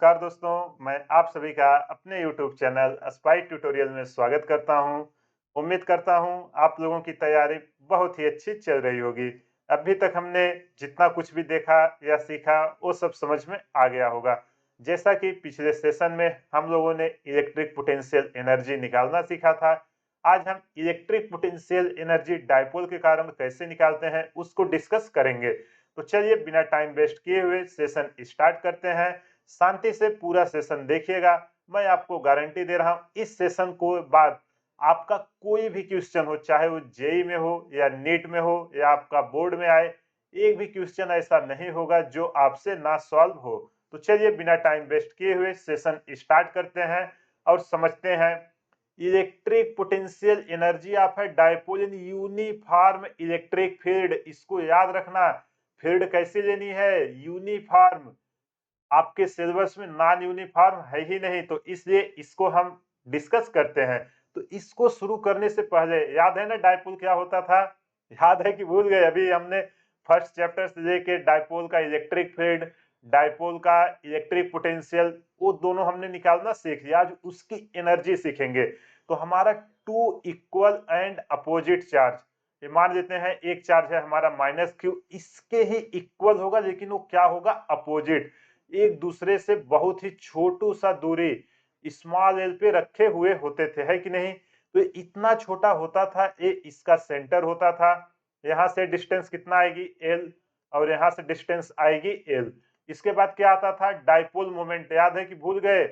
नमस्कार दोस्तों, मैं आप सभी का अपने YouTube चैनल स्पाई ट्यूटोरियल में स्वागत करता हूं। उम्मीद करता हूं आप लोगों की तैयारी बहुत ही अच्छी चल रही होगी। अभी तक हमने जितना कुछ भी देखा या सीखा वो सब समझ में आ गया होगा। जैसा कि पिछले सेशन में हम लोगों ने इलेक्ट्रिक पोटेंशियल एनर्जी निकालना सीखा था, आज हम इलेक्ट्रिक पोटेंशियल एनर्जी डायपोल के कारण कैसे निकालते हैं उसको डिस्कस करेंगे। तो चलिए बिना टाइम वेस्ट किए हुए सेशन स्टार्ट करते हैं। शांति से पूरा सेशन देखिएगा। मैं आपको गारंटी दे रहा हूं इस सेशन को बाद आपका कोई भी क्वेश्चन हो, चाहे वो जेई में हो या नीट में हो या आपका बोर्ड में आए, एक भी क्वेश्चन ऐसा नहीं होगा जो आपसे ना सॉल्व हो। तो चलिए बिना टाइम वेस्ट किए हुए सेशन स्टार्ट करते हैं और समझते हैं। इलेक्ट्रिक पोटेंशियल एनर्जी आप है dipole in uniform electric field. इसको याद रखना, फील्ड कैसी लेनी है? यूनिफॉर्म। आपके सिलेबस में नॉन यूनिफॉर्म है ही नहीं, तो इसलिए इसको हम डिस्कस करते हैं। तो इसको शुरू करने से पहले याद है ना डायपोल क्या होता था? याद है कि भूल गए? अभी हमने फर्स्ट चैप्टर से लेके डायपोल का इलेक्ट्रिक फील्ड, डायपोल का इलेक्ट्रिक पोटेंशियल, वो दोनों हमने निकालना सीख लिया। आज उसकी एनर्जी सीखेंगे। तो हमारा two equal and opposite charge, ये मान लेते हैं एक चार्ज है हमारा माइनस क्यू, इसके ही इक्वल होगा, लेकिन वो क्या होगा? अपोजिट। एक दूसरे से बहुत ही छोटू सा दूरी स्मॉल एल पे रखे हुए होते थे, है कि नहीं? तो इतना छोटा होता था, ये इसका सेंटर होता था। यहाँ से डिस्टेंस कितना आएगी? एल, और यहाँ से डिस्टेंस आएगी एल। इसके बाद क्या आता था? Dipole moment. याद है कि भूल गए?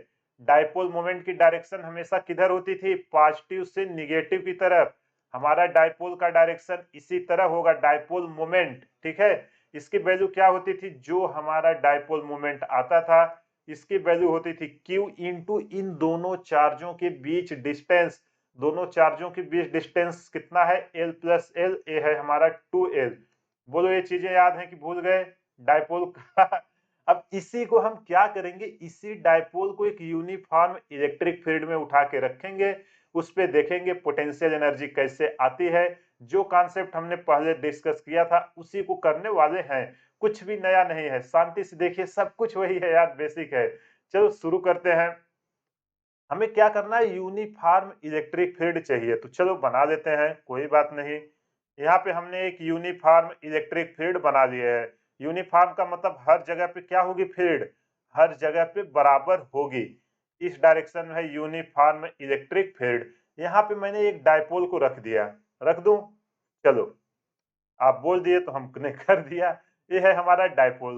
डायपोल मोमेंट की डायरेक्शन हमेशा किधर होती थी? पॉजिटिव से निगेटिव की तरफ। हमारा डायपोल का डायरेक्शन इसी तरह होगा, डायपोल मोमेंट। ठीक है, इसकी वैल्यू क्या होती थी? जो हमारा डायपोल मोमेंट आता था इसकी वैल्यू होती थी Q इंटू इन दोनों चार्जों के बीच डिस्टेंस। दोनों चार्जों के बीच डिस्टेंस कितना है? L प्लस एल, ये है हमारा 2L। बोलो ये चीजें याद है कि भूल गए डायपोल का? अब इसी को हम क्या करेंगे, इसी डायपोल को एक यूनिफॉर्म इलेक्ट्रिक फील्ड में उठा के रखेंगे, उस पे देखेंगे पोटेंशियल एनर्जी कैसे आती है। जो कॉन्सेप्ट हमने पहले डिस्कस किया था उसी को करने वाले हैं, कुछ भी नया नहीं है। शांति से देखिए, सब कुछ वही है यार, बेसिक है। चलो शुरू करते हैं। हमें क्या करना है? यूनिफॉर्म इलेक्ट्रिक फील्ड चाहिए, तो चलो बना लेते हैं, कोई बात नहीं। यहाँ पे हमने एक यूनिफॉर्म इलेक्ट्रिक फील्ड बना लिया है। यूनिफॉर्म का मतलब हर जगह पे क्या होगी? फील्ड हर जगह पे बराबर होगी। इस डायरेक्शन में है यूनिफॉर्म इलेक्ट्रिक फील्ड। यहाँ पे मैंने एक डायपोल को रख दिया, रख दूं? चलो, आप बोल दिए तो हमने कर दिया। ये है हमारा डायपोल।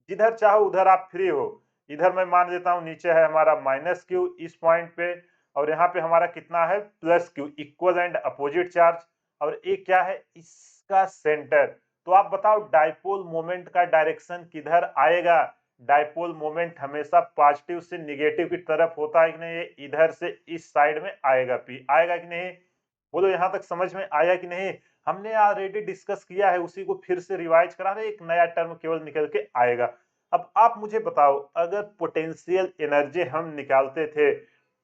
जिधर चाहो उधर आप फ्री हो। इधर मैं मान लेता हूँ नीचे है हमारा माइनस क्यू इस पॉइंट पे, और यहाँ पे हमारा कितना है? Plus Q, equal and opposite charge. और ये क्या है? इसका सेंटर। तो आप बताओ डायपोल मोमेंट का डायरेक्शन किधर आएगा? डायपोल मोमेंट हमेशा पॉजिटिव से निगेटिव की तरफ होता है कि नहीं? ये इधर से इस साइड में आएगा, पी आएगा कि नहीं? बोलो यहाँ तक समझ में आया कि नहीं? हमने ऑलरेडी डिस्कस किया है, उसी को फिर से रिवाइज करा रहे, एक नया टर्म केवल निकल के आएगा। अब आप मुझे बताओ, अगर पोटेंशियल एनर्जी हम निकालते थे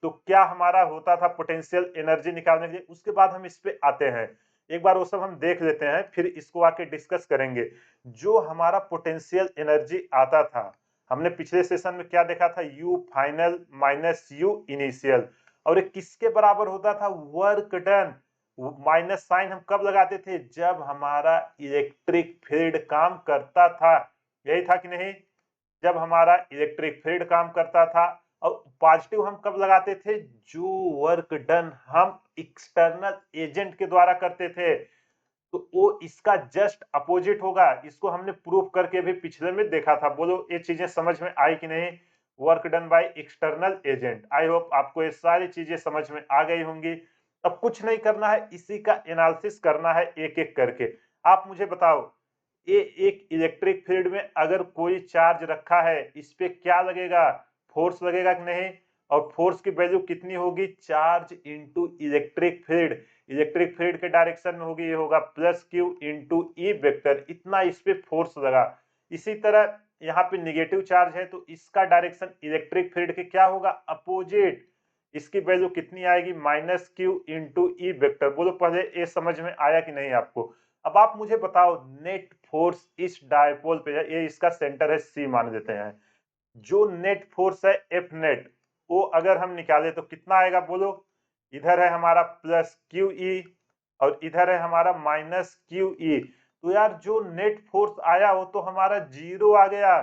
तो क्या हमारा होता था पोटेंशियल एनर्जी निकालने के लिए? उसके बाद हम इस पे आते हैं, एक बार वो सब हम देख लेते हैं, फिर इसको आके डिस्कस करेंगे। जो हमारा पोटेंशियल एनर्जी आता था, हमने पिछले सेशन में क्या देखा था? You final minus you initial. और ये किसके बराबर होता था? Work done. माइनस साइन हम कब लगाते थे? जब हमारा इलेक्ट्रिक फील्ड काम करता था, यही था कि नहीं? जब हमारा इलेक्ट्रिक फील्ड काम करता था। और पॉजिटिव हम कब लगाते थे? जो वर्क डन हम एक्सटर्नल एजेंट के द्वारा करते थे, तो वो इसका जस्ट अपोजिट होगा। इसको हमने प्रूफ करके भी पिछले में देखा था। बोलो ये चीजें समझ में आई कि नहीं? Work done by external agent. I hope आपको ये सारी चीजें समझ में आ गई होंगी। अब कुछ नहीं करना है, इसी का एनालिसिस करना है एक एक करके। आप मुझे बताओ, ये एक इलेक्ट्रिक फील्ड में अगर कोई चार्ज रखा है, इस पे क्या लगेगा? फोर्स लगेगा कि नहीं? और फोर्स की वैल्यू कितनी होगी? Charge into electric field. Electric field के डायरेक्शन में होगी, ये होगा plus Q into E vector. इतना इस पे फोर्स लगा। इसी तरह यहाँ पे निगेटिव चार्ज है तो इसका डायरेक्शन इलेक्ट्रिक फील्ड के क्या होगा? अपोजिट। इसकी वैल्यू कितनी आएगी? Minus Q into E vector. बोलो पहले ये समझ में आया कि नहीं आपको? अब आप मुझे बताओ, नेट फोर्स इस डायपोल पे है, ये इसका सेंटर है, सी मान देते हैं। जो नेट फोर्स है एफ नेट, वो अगर हम निकाले तो कितना आएगा बोलो। इधर है हमारा प्लस क्यू ई और इधर है हमारा माइनस क्यू ई। तो यार जो नेट फोर्स आया वो तो हमारा जीरो आ गया।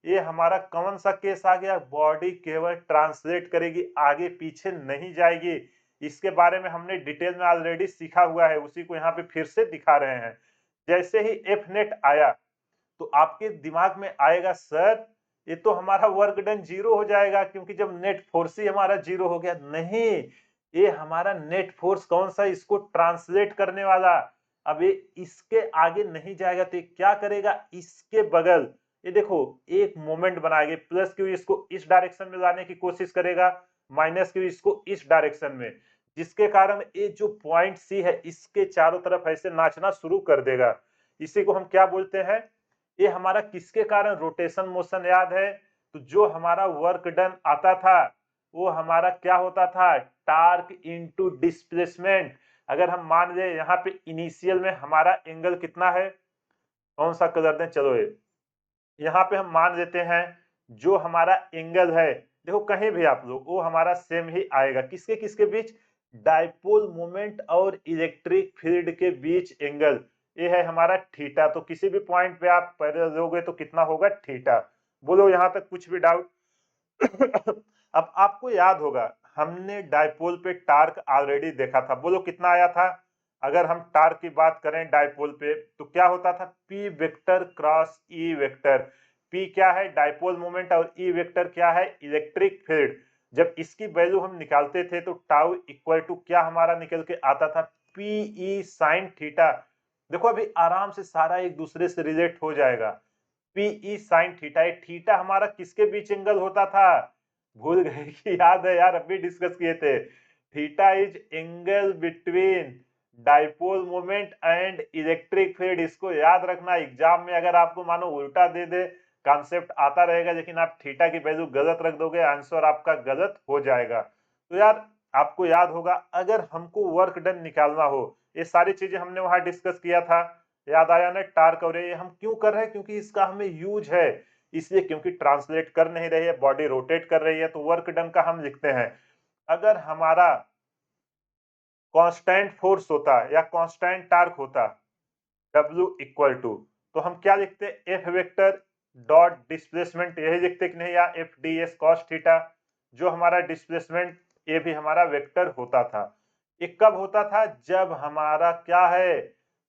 ये हमारा कौन सा केस आ गया, बॉडी केवल ट्रांसलेट करेगी, आगे पीछे नहीं जाएगी। इसके बारे में हमने डिटेल में ऑलरेडी सीखा हुआ है, उसी को यहाँ पे फिर से दिखा रहे हैं। जैसे ही एफ नेट आया तो आपके दिमाग में आएगा सर ये तो हमारा वर्क डन जीरो हो जाएगा, क्योंकि जब नेट फोर्स ही हमारा जीरो हो गया। नहीं, ये हमारा नेट फोर्स कौन सा, इसको ट्रांसलेट करने वाला। अब ये इसके आगे नहीं जाएगा तो ये क्या करेगा, इसके बगल ये देखो एक मोमेंट बनाएगा, प्लस क्यू इसको इस डायरेक्शन में लाने की कोशिश करेगा, माइनस क्यू इसको इस डायरेक्शन में, जिसके कारण ये जो पॉइंट सी है इसके चारों तरफ ऐसे नाचना शुरू कर देगा। इसी को हम क्या बोलते हैं, ये हमारा किसके कारण, रोटेशन मोशन याद है। तो जो हमारा वर्क डन आता था वो हमारा क्या होता था, टार्क इनटू डिस्प्लेसमेंट। अगर हम मान ले यहाँ पे इनिशियल में हमारा एंगल कितना है, कौन सा कलर दें, चलो ये यहाँ पे हम मान लेते हैं जो हमारा एंगल है, देखो कहीं भी आप लोग वो हमारा सेम ही आएगा, किसके किसके बीच, डाइपोल मोमेंट और इलेक्ट्रिक फील्ड के बीच एंगल, ये है हमारा थीटा। तो किसी भी पॉइंट पे आप पैरेलल लोगे तो कितना होगा, थीटा। बोलो यहाँ तक कुछ भी डाउट। अब आपको याद होगा हमने डाइपोल पे टार्क ऑलरेडी देखा था, बोलो कितना आया था। अगर हम टार्क की बात करें डाइपोल पे तो क्या होता था, P vector cross E vector. P क्या है, डाइपोल मोमेंट, और ई वेक्टर क्या है, इलेक्ट्रिक फील्ड। जब इसकी वैल्यू हम निकालते थे तो टाउ इक्वल टू क्या हमारा निकल के आता था, पी ई साइन थीटा। देखो अभी आराम से सारा एक दूसरे से रिलेट हो जाएगा। पी ई साइन थीटा, ये थीटा हमारा किसके बीच एंगल होता था, भूल गए कि याद है यार, अभी डिस्कस किए थे। Theta is angle between dipole moment and electric field. इसको याद रखना, एग्जाम में अगर आपको मानो उल्टा दे दे, कॉन्सेप्ट आता रहेगा लेकिन आप थीटा की वैल्यू गलत रख दोगे, आंसर आपका गलत हो जाएगा। तो यार आपको याद होगा अगर हमको वर्क डन निकालना हो, ये सारी चीजें हमने वहां डिस्कस किया था, याद आया ना। टार्क और ये हम क्यों कर रहे हैं, क्योंकि इसका हमें यूज है, इसलिए क्योंकि ट्रांसलेट कर नहीं रही है, बॉडी रोटेट कर रही है, तो वर्क डन का हम लिखते हैं। अगर हमारा कांस्टेंट फोर्स होता या कांस्टेंट टार्क होता, W इक्वल टू, तो हम क्या लिखते, एफ वेक्टर डॉट डिस्प्लेसमेंट, यही लिखते कि नहीं, या F D S cos theta. जो हमारा डिस्प्लेसमेंट ये भी हमारा वेक्टर होता था। ये कब होता था, जब हमारा क्या है,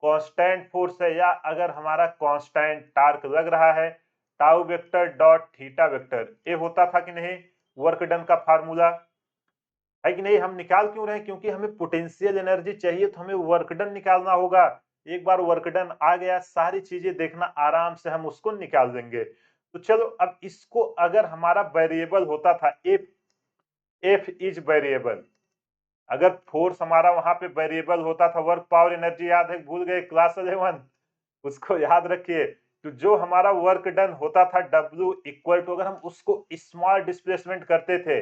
कांस्टेंट फोर्स है, या अगर हमारा कांस्टेंट टार्क लग रहा है, tau vector dot theta vector, ये होता था कि नहीं वर्क डन का फार्मूला, है कि नहीं। हम निकाल क्यों रहे हैं, क्योंकि हमें पोटेंशियल एनर्जी चाहिए तो हमें वर्क डन निकालना होगा। एक बार वर्क डन आ गया, सारी चीजें देखना आराम से हम उसको निकाल देंगे। तो चलो अब इसको अगर हमारा वेरिएबल होता था, एफ इज वेरिएबल, अगर फोर्स हमारा वहां पे वेरिएबल होता था, वर्क पावर एनर्जी याद है, भूल गए क्लास 11, उसको याद रखिए। तो जो हमारा वर्क डन होता था W इक्वल टू, अगर हम उसको स्मॉल डिस्प्लेसमेंट करते थे,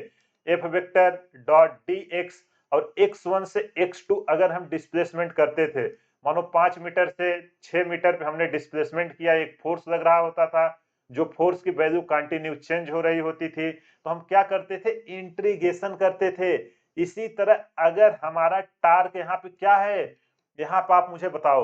F vector dot D x, और x1 से x2 अगर हम डिस्प्लेसमेंट करते थे, मानो 5 मीटर से 6 मीटर पे हमने डिस्प्लेसमेंट किया, एक फोर्स लग रहा होता था, जो फोर्स की वैल्यू कंटिन्यू चेंज हो रही होती थी, तो हम क्या करते थे, इंटीग्रेशन करते थे। इसी तरह अगर हमारा टार्क यहाँ पे क्या है, यहाँ पे आप मुझे बताओ,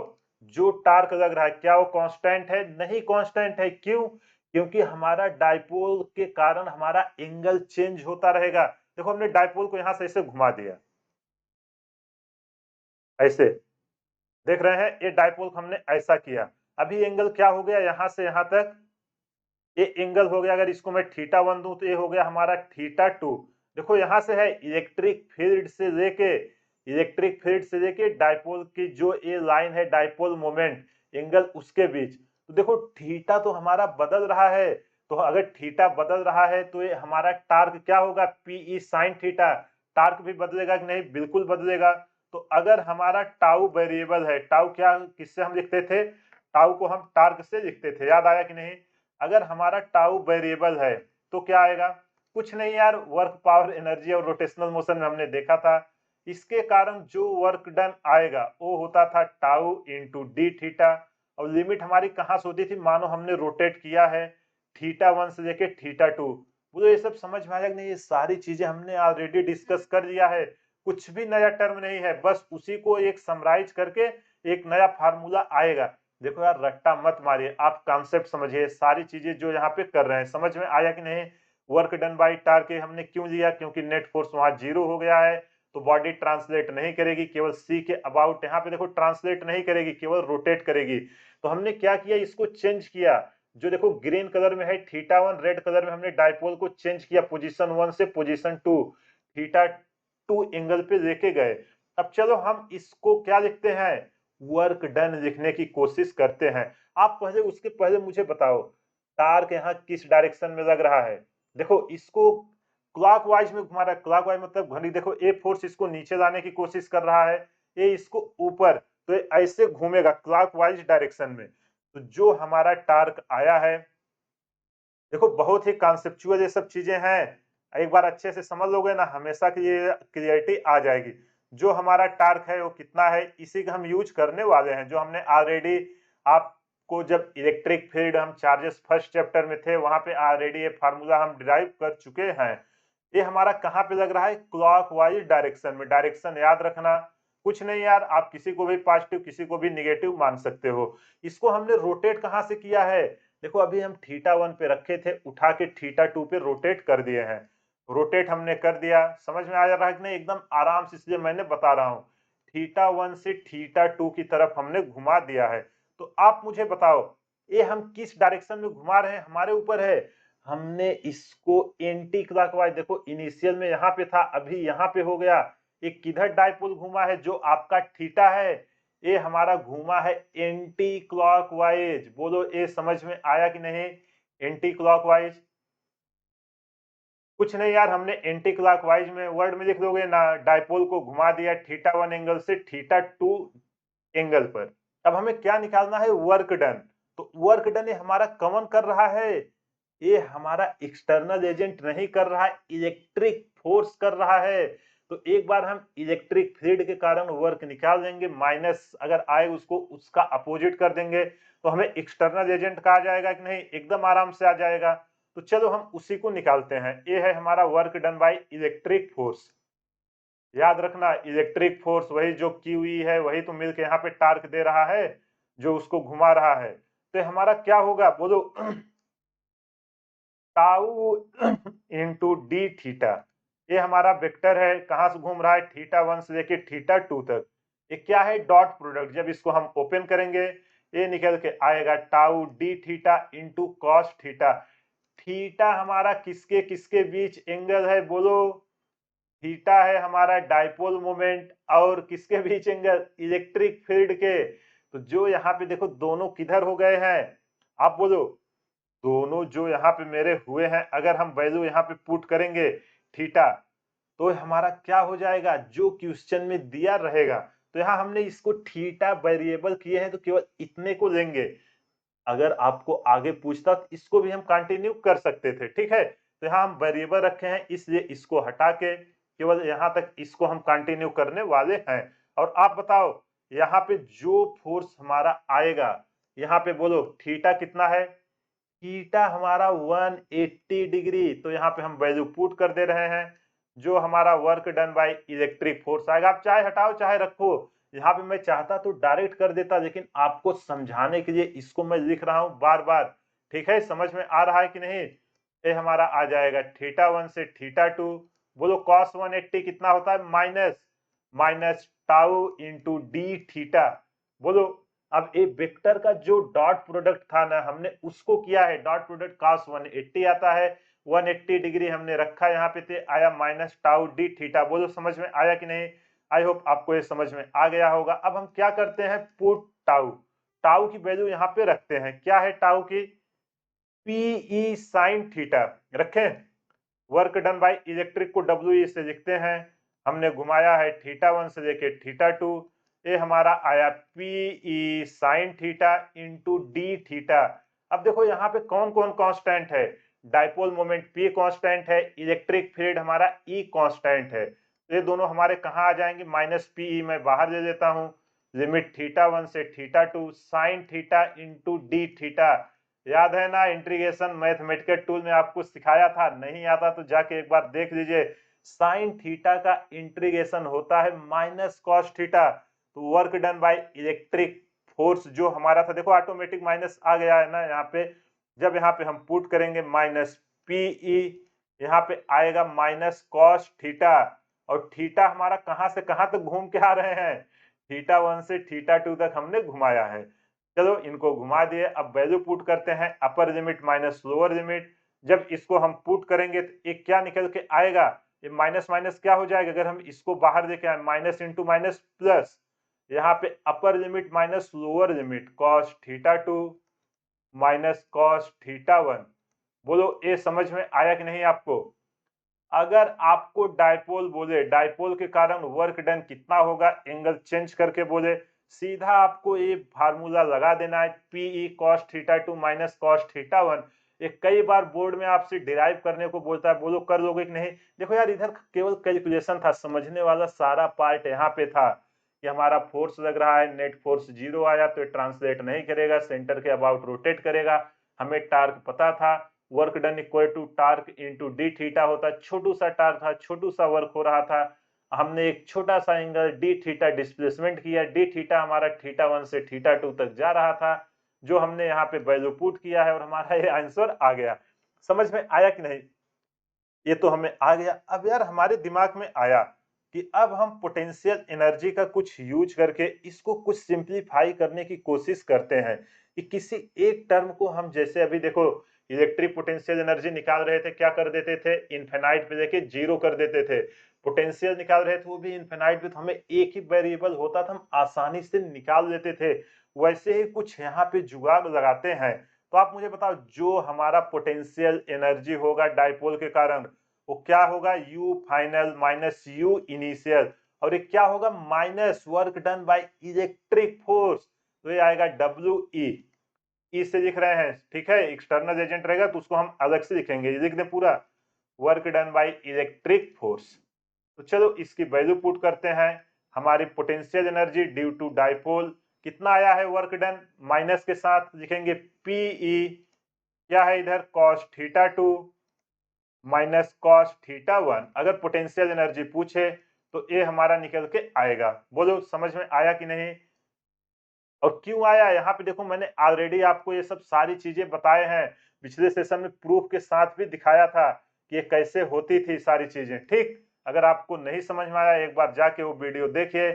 जो टार्क लग रहा है क्या वो कांस्टेंट है, नहीं कांस्टेंट है, क्यों, क्योंकि हमारा डाइपोल के कारण हमारा एंगल चेंज होता रहेगा। देखो हमने डाइपोल को यहां से ऐसे घुमा दिया, ऐसे देख रहे हैं, ये डाइपोल को हमने ऐसा किया, अभी एंगल क्या हो गया, यहां से यहां तक ये एंगल हो गया। अगर इसको मैं थीटा 1 दूं तो ये हो गया हमारा थीटा 2। देखो यहां से है इलेक्ट्रिक फील्ड से लेके डाइपोल की जो ये लाइन है, डाइपोल मोमेंट एंगल उसके बीच, तो देखो थीटा तो हमारा बदल रहा है। तो अगर थीटा बदल रहा है तो ये हमारा टार्क क्या होगा, पीई साइन थीटा। टार्क भी बदलेगा कि नहीं, बिल्कुल बदलेगा। तो अगर हमारा टाउ वेरिएबल है, टाउ क्या किससे हम लिखते थे, टाउ को हम टार्क से लिखते थे, याद आया कि नहीं। अगर हमारा टाउ वेरिएबल है तो क्या आएगा, कुछ नहीं यार, वर्क पावर एनर्जी और रोटेशनल मोशन में हमने देखा था। इसके कारण जो वर्क डन आएगा वो होता था टाउ इंटू डी थीटा। और लिमिट हमारी कहां से होती थी, मानो हमने रोटेट किया है थीटा 1 से लेके थीटा 2, बोलो ये सब समझ में आया कि नहीं? ये सारी चीजें हमने ऑलरेडी डिस्कस कर लिया है, कुछ भी नया टर्म नहीं है, बस उसी को एक समराइज करके एक नया फार्मूला आएगा। देखो यार रट्टा मत मारिए, आप कॉन्सेप्ट समझिए, सारी चीजें जो यहाँ पे कर रहे हैं समझ में आया कि नहीं? वर्क डन बाय टार्क हमने क्यों लिया? क्योंकि नेट फोर्स वहां 0 हो गया है, तो बॉडी ट्रांसलेट नहीं करेगी, केवल सी के अबाउट यहाँ पे देखो ट्रांसलेट नहीं करेगी, केवल रोटेट करेगी। तो हमने क्या किया, इसको चेंज किया। जो देखो ग्रीन कलर में है थीटा 1, रेड कलर में हमने डाइपोल को चेंज किया पोजीशन 1 से पोजीशन 2, थीटा 2 एंगल पे लेके गए। अब चलो हम इसको क्या लिखते हैं, वर्क डन लिखने की कोशिश करते हैं। आप पहले उसके पहले मुझे बताओ टार्क यहाँ किस डायरेक्शन में लग रहा है? देखो इसको क्लॉकवाइज में घुमा रहा है, क्लॉकवाइज मतलब घड़ी, देखो ए फोर्स इसको नीचे लाने की कोशिश कर रहा है, ए इसको ऊपर, तो ये ऐसे घूमेगा क्लॉकवाइज डायरेक्शन में। तो जो हमारा टार्क आया है, देखो बहुत ही कॉन्सेप्चुअल ये सब चीजें हैं, एक बार अच्छे से समझ लोगे ना हमेशा की ये क्लियरिटी आ जाएगी। जो हमारा टार्क है वो कितना है, इसी का हम यूज करने वाले हैं, जो हमने ऑलरेडी आपको जब इलेक्ट्रिक फील्ड हम चार्जेस फर्स्ट चैप्टर में थे वहां पे ऑलरेडी ये फार्मूला हम डिराइव कर चुके हैं। ये हमारा कहाँ पे लग रहा है, क्लॉकवाइज डायरेक्शन में। डायरेक्शन याद रखना, कुछ नहीं यार, आप किसी को भी पॉजिटिव किसी को भी निगेटिव मान सकते हो। इसको हमने रोटेट कहाँ से किया है, देखो अभी हम थीटा 1 पे रखे थे, उठा के थीटा 2 पे रोटेट कर दिए हैं। रोटेट हमने कर दिया, समझ में आ जा रहा है कि नहीं? एकदम आराम से, इसलिए मैंने बता रहा हूँ, थीटा 1 से थीटा 2 की तरफ हमने घुमा दिया है। तो आप मुझे बताओ ये हम किस डायरेक्शन में घुमा रहे हैं, हमारे ऊपर है। हमने इसको एंटी क्लॉकवाइज, देखो इनिशियल में यहाँ पे था, अभी यहाँ पे हो गया। ये किधर डाइपोल घूमा है, जो आपका थीटा है ये हमारा घूमा है एंटी क्लॉकवाइज। बोलो ये समझ में आया कि नहीं? एंटी क्लॉकवाइज कुछ नहीं यार, हमने एंटी क्लॉकवाइज में वर्ड में लिख दोगे ना, डाइपोल को घुमा दिया थीटा 1 एंगल से थीटा 2 एंगल पर। अब हमें क्या निकालना है, वर्क डन। तो वर्क डन ये हमारा कौन कर रहा है, ये हमारा एक्सटर्नल एजेंट नहीं कर रहा है, इलेक्ट्रिक फोर्स कर रहा है। तो एक बार हम इलेक्ट्रिक फील्ड के कारण वर्क निकाल देंगे, माइनस अगर आए उसको उसका अपोजिट कर देंगे, तो हमें एक्सटर्नल एजेंट कहा जाएगा कि नहीं? एकदम आराम से आ जाएगा। तो चलो हम उसी को निकालते हैं। ये है हमारा work done by electric force. याद रखना इलेक्ट्रिक फोर्स वही जो क्यू ई है, वही तो मिलके यहाँ पे टार्क दे रहा है, जो उसको घुमा रहा है। तो हमारा क्या होगा बोलो, टाउ इंटू डी थीटा। ये हमारा वेक्टर है, कहां से घूम रहा है, थीटा 1 से लेके थीटा 2 तक। ये क्या है, डॉट प्रोडक्ट। जब इसको हम ओपन करेंगे ये निकल के आएगा tau D theta into cos theta. Theta हमारा किसके किसके बीच एंगल है बोलो, थीटा है हमारा डाइपोल मोमेंट, और किसके बीच एंगल, इलेक्ट्रिक फील्ड के। तो जो यहाँ पे देखो दोनों किधर हो गए हैं, आप बोलो, दोनों जो यहाँ पे मेरे हुए हैं, अगर हम वैल्यू यहाँ पे पुट करेंगे थीटा, तो हमारा क्या हो जाएगा, जो क्वेश्चन में दिया रहेगा। तो यहाँ हमने इसको थीटा वेरिएबल किए हैं, तो केवल इतने को लेंगे। अगर आपको आगे पूछता तो इसको भी हम कंटिन्यू कर सकते थे, ठीक है। तो यहाँ हम वेरिएबल रखे हैं, इसलिए इसको हटा के केवल यहाँ तक इसको हम कंटिन्यू करने वाले हैं। और आप बताओ यहाँ पे जो फोर्स हमारा आएगा, यहाँ पे बोलो थीटा कितना है, थीटा हमारा 180 डिग्री। तो यहाँ पे हम वैल्यू पुट कर दे रहे हैं, जो हमारा work done by electric force आएगा। आप चाहे हटाओ चाहे रखो, यहाँ पे मैं चाहता तो डायरेक्ट कर देता, लेकिन आपको समझाने के लिए इसको मैं लिख रहा हूँ बार बार। ठीक है, समझ में आ रहा है कि नहीं? ये हमारा आ जाएगा थीटा 1 से थीटा 2। बोलो कॉस 180 कितना होता है, minus minus tau into d theta. बोलो अब एक वेक्टर का जो डॉट प्रोडक्ट था ना, हमने उसको किया है, डॉट प्रोडक्ट cos 180 आता है, 180 डिग्री हमने रखा यहाँ पे, थे आया माइनस टाउ डी थीटा। बोलो समझ में आया कि नहीं? आई होप आपको ये समझ में आ गया होगा। अब हम क्या करते हैं, पुट टाउ, टाउ की वैल्यू यहाँ पे रखते हैं। क्या है टाउ की, पीई साइन थीटा रखें। वर्क डन बाय इलेक्ट्रिक को डब्ल्यू से लिखते हैं, हमने घुमाया है थीटा 1 से लेके थीटा 2। ये हमारा आया P E sine theta into d theta. अब देखो यहाँ पे कौन कौन कांस्टेंट है, डाइपोल मोमेंट पी कांस्टेंट है, इलेक्ट्रिक फील्ड हमारा ई कांस्टेंट है। तो ये दोनों हमारे कहाँ आ जाएंगे, माइनस पीई मैं बाहर ले लेता हूँ। लिमिट थीटा 1 से theta 2 sign theta into d theta. याद है ना, इंटीग्रेशन मैथमेटिकल टूल में आपको सिखाया था, नहीं आता तो जाके एक बार देख लीजिए। साइन थीटा का इंटीग्रेशन होता है माइनस कॉस थीटा। तो work done by electric force जो हमारा था, देखो ऑटोमेटिक माइनस आ गया है ना यहाँ पे। जब यहाँ पे हम पुट करेंगे माइनस पीई, यहाँ पे आएगा माइनस कॉस थीटा। और थीटा हमारा कहाँ से कहाँ तक घूम के आ रहे हैं, थीटा 1 से थीटा 2 तक हमने घुमाया है। चलो इनको घुमा दिए, अब वैल्यू पुट करते हैं, upper limit minus lower limit. जब इसको हम पुट करेंगे तो एक क्या निकल के आएगा, ये माइनस माइनस क्या हो जाएगा, अगर हम इसको बाहर लेके आए माइनस इंटू माइनस प्लस, यहाँ पे upper limit minus lower limit cos theta 2 minus cos theta 1। बोलो ये समझ में आया कि नहीं आपको। अगर आपको डायपोल बोले, डायपोल के कारण वर्क डन कितना होगा, एंगल चेंज करके बोले, सीधा आपको ये फार्मूला लगा देना है, P E cos theta 2 minus cos theta 1। ये कई बार बोर्ड में आपसे डिराइव करने को बोलता है, बोलो कर लोगे कि नहीं। देखो यार, इधर केवल कैलकुलेशन था, समझने वाला सारा पार्ट यहाँ पे था कि हमारा फोर्स लग रहा है, नेट फोर्स 0 आया तो ट्रांसलेट नहीं करेगा, सेंटर के अबाउट रोटेट करेगा। हमें टार्क पता था, work done equal to torque into d theta होता, छोटू सा टार्क था, छोटू सा वर्क हो रहा था। हमने एक छोटा सा एंगल डी थीटा डिस्प्लेसमेंट किया, डी थीटा हमारा थीटा 1 से थीटा 2 तक जा रहा था, जो हमने यहाँ पे वैल्यू पुट किया है और हमारा ये आंसर आ गया। समझ में आया कि नहीं। ये तो हमें आ गया। अब यार हमारे दिमाग में आया कि अब हम पोटेंशियल एनर्जी का कुछ यूज करके इसको कुछ सिंप्लीफाई करने की कोशिश करते हैं कि किसी एक टर्म को हम, जैसे अभी देखो इलेक्ट्रिक पोटेंशियल एनर्जी निकाल रहे थे, क्या कर देते थे, इनफिनाइट पे लेके जीरो कर देते थे। पोटेंशियल निकाल रहे थे वो भी इनफिनाइट पे, तो हमें एक ही वेरिएबल होता था, हम आसानी से निकाल लेते थे। वैसे ही कुछ यहाँ पे जुगाड़ लगाते हैं। तो आप मुझे बताओ, जो हमारा पोटेंशियल एनर्जी होगा डाइपोल के कारण, वो क्या होगा, you final minus you initial, और ये क्या होगा, minus work done by electric force, तो ये आएगा डब्ल्यू ई। ई से लिख रहे हैं, ठीक है, एक्सटर्नल एजेंट रहेगा तो उसको हम अलग से लिखेंगे, लिख दें पूरा, work done by electric force. तो चलो इसकी वैल्यू पुट करते हैं। हमारी potential energy due to dipole कितना आया है, वर्क डन माइनस के साथ लिखेंगे पीई, क्या है इधर, cos theta 2 minus cos theta 1। अगर पोटेंशियल एनर्जी पूछे तो ये हमारा निकल के आएगा। बोलो समझ में आया कि नहीं। और क्यों आया, यहाँ पे देखो मैंने ऑलरेडी आपको ये सब सारी चीजें बताए हैं, पिछले सेशन में प्रूफ के साथ भी दिखाया था कि ये कैसे होती थी सारी चीजें, ठीक। अगर आपको नहीं समझ में आया, एक बार जाके वो वीडियो देखिए,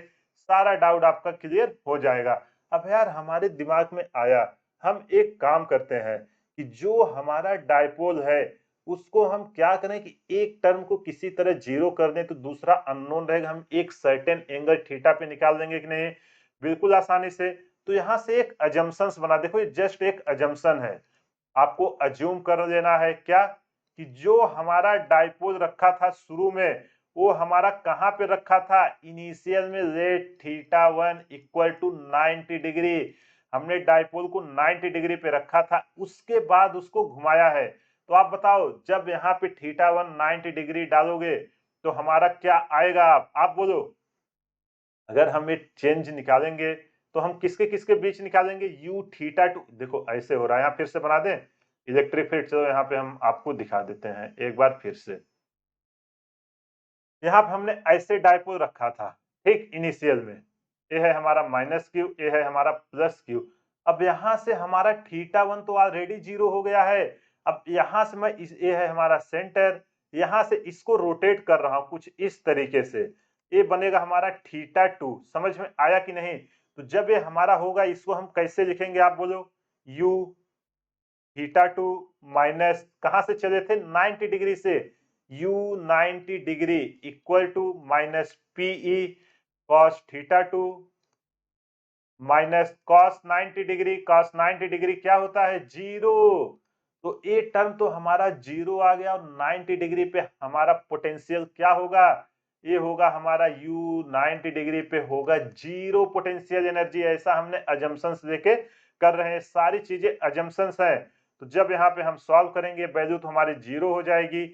सारा डाउट आपका क्लियर हो जाएगा। अब यार हमारे दिमाग में आया, हम एक काम करते हैं कि जो हमारा डायपोल है उसको हम क्या करें कि एक टर्म को किसी तरह जीरो कर दें, तो दूसरा अननोन रहेगा, हम एक सर्टेन एंगल थीटा पे निकाल देंगे कि नहीं, बिल्कुल आसानी से। तो यहाँ से एक अजम्पशंस बना, देखो ये जस्ट एक अजम्पशन है, आपको अज्यूम कर लेना है क्या, कि जो हमारा डाइपोल रखा था शुरू में, वो हमारा कहाँ पे रखा था, इनिशियल में let theta 1 equal to 90 degree. हमने डाइपोल को 90 डिग्री पे रखा था, उसके बाद उसको घुमाया है। तो आप बताओ, जब यहाँ पे थीटा 1 90 डिग्री डालोगे तो हमारा क्या आएगा, आप बोलो। अगर हम ये चेंज निकालेंगे तो हम किसके किसके बीच निकालेंगे, यू थीटा 2, देखो ऐसे हो रहा है, यहाँ फिर से बना दें इलेक्ट्रिक फील्ड, चलो यहाँ पे हम आपको दिखा देते हैं एक बार फिर से। यहाँ पे हमने ऐसे डाइपोल रखा था, ठीक, इनिशियल में, ये है हमारा माइनस क्यू, ये है हमारा प्लस क्यू। अब यहाँ से हमारा थीटा 1 तो ऑलरेडी जीरो हो गया है। अब यहाँ से मैं ये है हमारा सेंटर, यहाँ से इसको रोटेट कर रहा हूँ कुछ इस तरीके से, ये बनेगा हमारा थीटा 2। समझ में आया कि नहीं। तो जब ये हमारा होगा, इसको हम कैसे लिखेंगे, आप बोलो, यू थीटा 2 माइनस कहाँ से चले थे, 90 डिग्री से, u 90 degree equal to minus P E cos theta 2 minus cos 90 degree, cos 90 degree क्या होता है, जीरो। तो ये टर्म तो हमारा जीरो आ गया, और 90 डिग्री पे हमारा पोटेंशियल क्या होगा, ये होगा हमारा u 90 डिग्री पे होगा जीरो पोटेंशियल एनर्जी। ऐसा हमने अजम्पशंस लेके कर रहे हैं, सारी चीजें अजम्पशंस हैं। तो जब यहाँ पे हम सॉल्व करेंगे, वैल्यू तो हमारी जीरो हो जाएगी,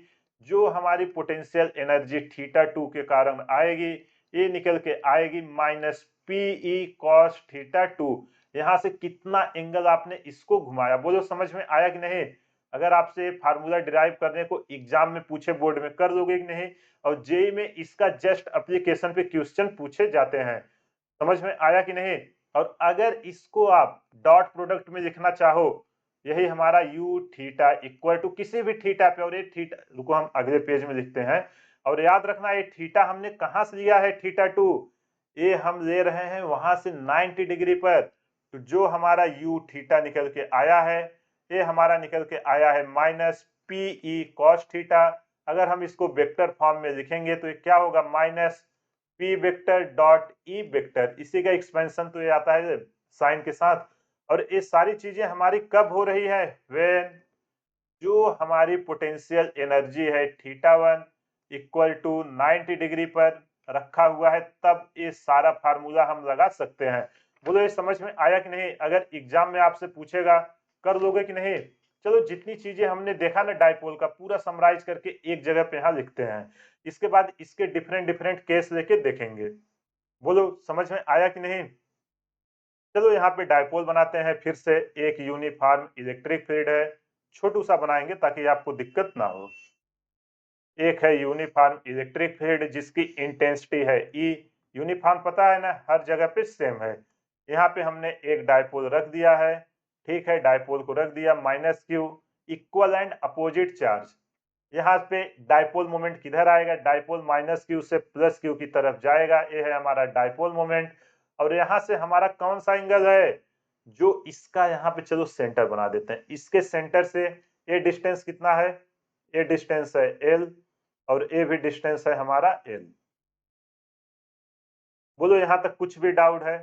जो हमारी पोटेंशियल एनर्जी थीटा 2 के कारण आएगी, ये निकल के आएगी माइनस पीई कॉस थीटा 2। यहाँ से कितना एंगल आपने इसको घुमाया, बोलो समझ में आया कि नहीं? अगर आपसे फार्मूला डिराइव करने को एग्जाम में पूछे बोर्ड में, कर दोगे कि नहीं? और जेईई में इसका जस्ट एप्लीकेशन पे क्वेश्चन पूछे जाते हैं। समझ में आया कि नहीं? और अगर इसको आप डॉट प्रोडक्ट में लिखना चाहो, यही हमारा u थीटा इक्वल टू किसी भी थीटा पे, और ये थीटा, रुको हम अगले पेज में लिखते हैं। और याद रखना ये थीटा हमने कहां से लिया है, थीटा 2 ये हम ले रहे हैं वहां से 90 डिग्री पर। तो जो हमारा u थीटा निकल के आया है, ये हमारा निकल के आया है minus P E cos theta. अगर हम इसको वेक्टर फॉर्म में लिखेंगे तो ये क्या होगा, minus P vector dot E vector, इसी का एक्सपेंशन तो ये आता है साइन के साथ। और ये सारी चीजें हमारी कब हो रही है, व्हेन जो हमारी पोटेंशियल एनर्जी है थीटा 1 इक्वल टू 90 डिग्री पर रखा हुआ है, तब ये सारा फार्मूला हम लगा सकते हैं। बोलो ये समझ में आया कि नहीं? अगर एग्जाम में आपसे पूछेगा, कर लोगे कि नहीं? चलो जितनी चीजें हमने देखा ना डाइपोल का, पूरा समराइज करके एक जगह पे यहाँ लिखते हैं। इसके बाद इसके डिफरेंट डिफरेंट केस लेके देखेंगे। बोलो समझ में आया कि नहीं? चलो यहाँ पे डाइपोल बनाते हैं फिर से। एक यूनिफॉर्म इलेक्ट्रिक फील्ड है, छोटू सा बनाएंगे ताकि आपको दिक्कत ना हो। एक है यूनिफॉर्म इलेक्ट्रिक फील्ड जिसकी इंटेंसिटी है ई। यूनिफॉर्म पता है ना, हर जगह पे सेम है। यहाँ पे हमने एक डाइपोल रख दिया है, ठीक है, डाइपोल को रख दिया minus Q, equal and opposite charge. यहाँ पे डाइपोल मोमेंट किधर आएगा, डाइपोल माइनस क्यू से प्लस क्यू की तरफ जाएगा, ये है हमारा डाइपोल मोमेंट। और यहाँ से हमारा कौन सा एंगल है, जो इसका यहाँ पे चलो सेंटर बना देते हैं, इसके सेंटर से ये डिस्टेंस कितना है, ये डिस्टेंस है एल, और ये भी डिस्टेंस है हमारा एल। बोलो यहाँ तक कुछ भी डाउट है?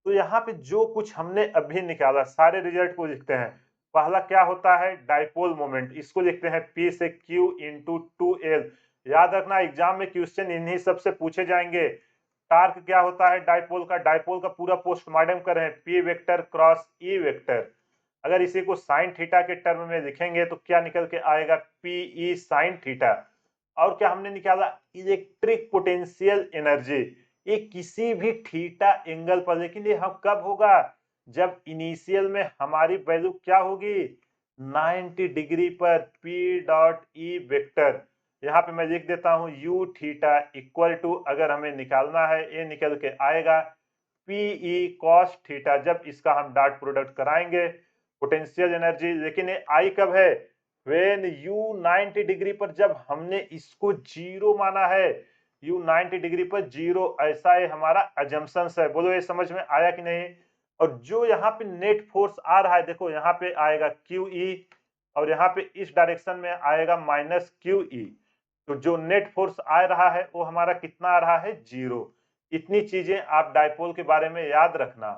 तो यहाँ पे जो कुछ हमने अभी निकाला, सारे रिजल्ट को लिखते हैं। पहला क्या होता है, डाइपोल मोमेंट, इसको लिखते हैं P से Q इंटू 2L। याद रखना एग्जाम में क्वेश्चन इन्हीं सब से पूछे जाएंगे। टार्क क्या होता है डाइपोल का, डाइपोल का पूरा पोस्टमार्टम कर रहे हैं, P vector cross E vector. अगर इसी को साइन थीटा के टर्म में लिखेंगे तो क्या निकल के आएगा, PE साइन थीटा। और क्या हमने निकाला, इलेक्ट्रिक पोटेंशियल एनर्जी, ये किसी भी थीटा एंगल पर, लेकिन ये हम कब होगा, जब इनिशियल में हमारी वैल्यू क्या होगी, 90 डिग्री पर P डॉट ई वेक्टर। यहाँ पे मैं लिख देता हूँ u थीटा इक्वल टू, अगर हमें निकालना है, ये निकल के आएगा PE cos थीटा। जब इसका हम डॉट प्रोडक्ट कराएंगे पोटेंशियल एनर्जी, लेकिन ये आई कब है, व्हेन u 90 डिग्री पर, जब हमने इसको जीरो माना है, u 90 डिग्री पर जीरो, ऐसा है हमारा अजम्पशंस है। बोलो ये समझ में आया कि नहीं? और जो यहाँ पे नेट फोर्स आ रहा है, देखो यहाँ पे आएगा QE, और यहाँ पे इस डायरेक्शन में आएगा माइनस QE। तो जो नेट फोर्स आ रहा है वो हमारा कितना आ रहा है, जीरो। इतनी चीजें आप डाइपोल के बारे में याद रखना।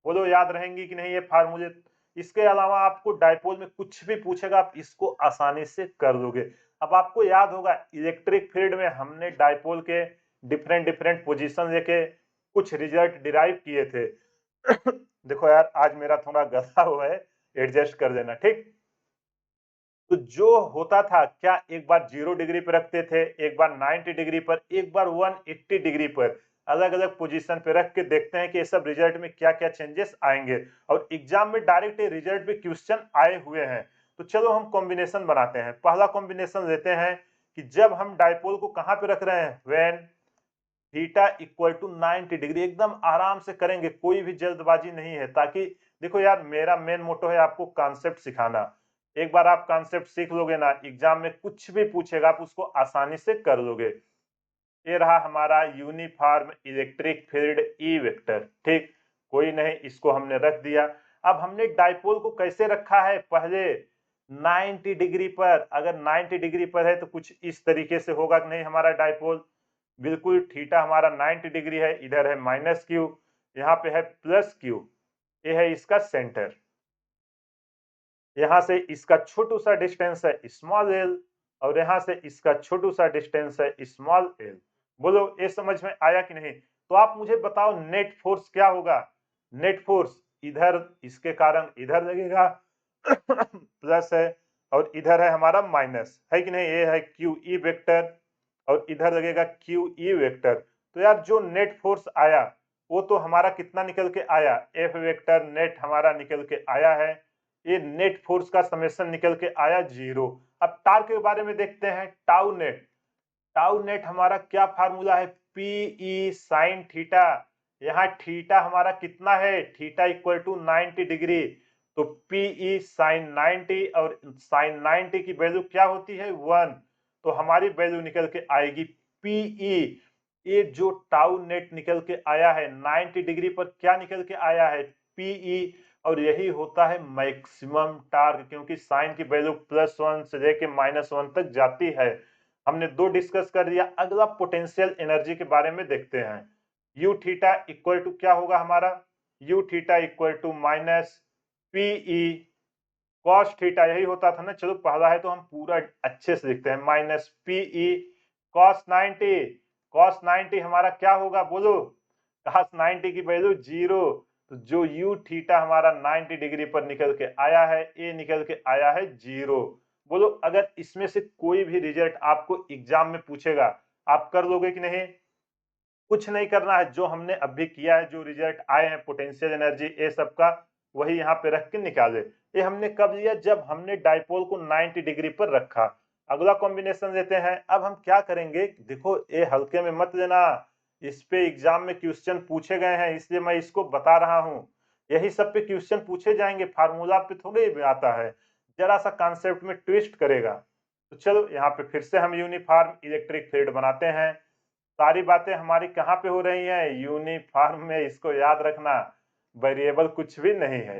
बोलो याद रहेंगी कि नहीं ये फार्मूले? इसके अलावा आपको डाइपोल में कुछ भी पूछेगा, आप इसको आसानी से कर लोगे। अब आपको याद होगा इलेक्ट्रिक फील्ड में हमने डाइपोल के डिफरेंट डिफरेंट पोजीशन लेके कुछ रिजल्ट डिराइव किए थे। देखो यार आज मेरा थोड़ा गला हुआ है, एडजस्ट कर देना, ठीक? तो जो होता था क्या, एक बार 0 डिग्री पर रखते थे, एक बार 90 डिग्री पर, एक बार 180 डिग्री पर, अलग अलग पोजीशन पे रख के देखते हैं कि ये सब रिजल्ट में क्या क्या चेंजेस आएंगे। और एग्जाम में डायरेक्ट रिजल्ट पे क्वेश्चन आए हुए हैं। तो चलो हम कॉम्बिनेशन बनाते हैं। पहला कॉम्बिनेशन लेते हैं कि जब हम डाइपोल को कहां पे रख रहे हैं, when theta equal to 90 degree, एकदम आराम से करेंगे, कोई भी जल्दबाजी नहीं है। ताकि देखो यार मेरा मेन मोटो है आपको कॉन्सेप्ट सिखाना। एक बार आप कॉन्सेप्ट सीख लोगे ना, एग्जाम में कुछ भी पूछेगा आप उसको आसानी से कर लोगे। ये रहा हमारा uniform electric field E vector, ठीक, कोई नहीं, इसको हमने रख दिया। अब हमने डाइपोल को कैसे रखा है, पहले 90 डिग्री पर। अगर 90 डिग्री पर है तो कुछ इस तरीके से होगा कि नहीं हमारा डाइपोल, बिल्कुल थीटा हमारा 90 डिग्री है, इधर है माइनस क्यू, यहाँ पे है प्लस क्यू, ये है इसका सेंटर। यहाँ से इसका छोटू सा डिस्टेंस है स्मॉल एल, और यहाँ से इसका छोटू सा डिस्टेंस है स्मॉल एल। बोलो ये समझ में आया कि नहीं? तो आप मुझे बताओ नेट फोर्स क्या होगा। नेट फोर्स इधर इसके कारण इधर लगेगा प्लस है, और इधर है हमारा माइनस, है कि नहीं, ये है क्यू ई वेक्टर, और इधर लगेगा क्यू ई वेक्टर। तो यार जो नेट फोर्स आया वो तो हमारा कितना निकल के आया, एफ वेक्टर नेट हमारा निकल के आया है, ये नेट फोर्स का समेशन निकल के आया 0। अब टार्क के बारे में देखते हैं, टाउ नेट हमारा क्या फार्मूला है, पीई साइन थीटा। यहाँ थीटा हमारा कितना है, थीटा इक्वल टू 90 डिग्री, तो पीई साइन 90 और साइन 90 की वैल्यू क्या होती है 1, तो हमारी वैल्यू निकल के आएगी पीई। ये जो टाउ नेट निकल के आया है 90 डिग्री पर क्या निकल के आया है, पीई, और यही होता है मैक्सिमम टार्क, क्योंकि साइन की वैल्यू +1 से लेके -1 तक जाती है। हमने 2 डिस्कस कर दिया। अगला पोटेंशियल एनर्जी के बारे में देखते हैं। यू थीटा इक्वल टू क्या होगा हमारा, U theta equal to minus P E cos theta, यही होता था ना। चलो पहला है तो हम पूरा अच्छे से लिखते हैं, माइनस पीई कॉस 90। कॉस 90 हमारा क्या होगा बोलो, कॉस 90 की वैल्यू 0, तो जो यू थीटा हमारा 90 डिग्री पर निकल के आया है, ये निकल के आया है 0। बोलो अगर इसमें से कोई भी रिजल्ट आपको एग्जाम में पूछेगा, आप कर लोगे कि नहीं? कुछ नहीं करना है, जो हमने अभी किया है, जो रिजल्ट आए हैं पोटेंशियल एनर्जी ये सब का, वही यहाँ पे रख के निकाले। ये हमने कब लिया, जब हमने डाइपोल को 90 डिग्री पर रखा। अगला कॉम्बिनेशन लेते हैं। अब हम क्या करेंगे, देखो ये हल्के में मत लेना, इस पे एग्जाम में क्वेश्चन पूछे गए हैं, इसलिए मैं इसको बता रहा हूँ। यही सब पे क्वेश्चन पूछे जाएंगे, फार्मूला पे थोड़े ही आता है, जरा सा कॉन्सेप्ट में ट्विस्ट करेगा। तो चलो यहाँ पे फिर से हम यूनिफॉर्म इलेक्ट्रिक फील्ड बनाते हैं। सारी बातें हमारी कहाँ पे हो रही हैं, यूनिफॉर्म में, इसको याद रखना, वेरिएबल कुछ भी नहीं है।